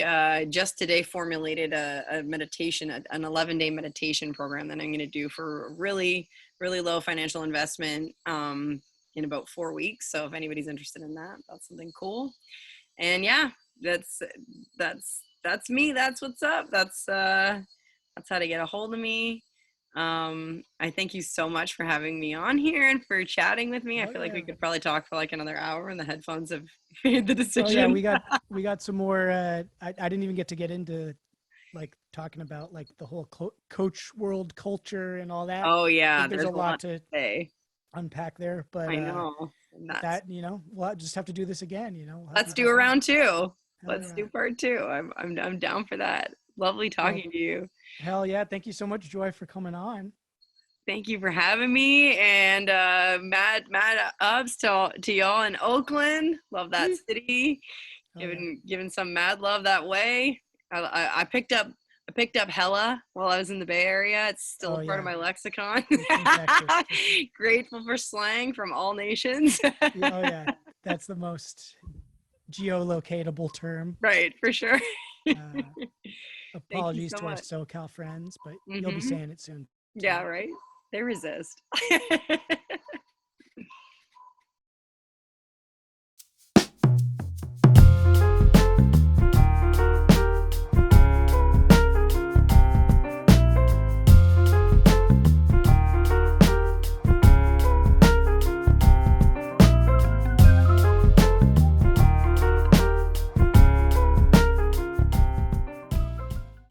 just today formulated a meditation, an 11-day meditation program that I'm going to do for really, really low financial investment in about 4 weeks. So if anybody's interested in that, that's something cool. And yeah, that's me. That's what's up. That's how to get a hold of me. I thank you so much for having me on here and for chatting with me. I feel like we could probably talk for like another hour, and the headphones have made the decision. Oh yeah, we got some more. I didn't even get to get into like talking about like the whole coach world culture and all that. Oh yeah, there's a lot to say. Unpack there, but I know that we'll just have to do this again. Let's do a round two. Let's do part two. I'm down for that. Lovely talking to you. Hell yeah. Thank you so much, Joy, for coming on. Thank you for having me. And mad ups to y'all in Oakland. Love that city. Giving some mad love that way. I picked up hella while I was in the Bay Area. It's still part of my lexicon. Grateful for slang from all nations. Oh yeah, that's the most geolocatable term. Right, for sure. Apologies to our SoCal friends, but you'll be saying it soon. Yeah, right. They resist.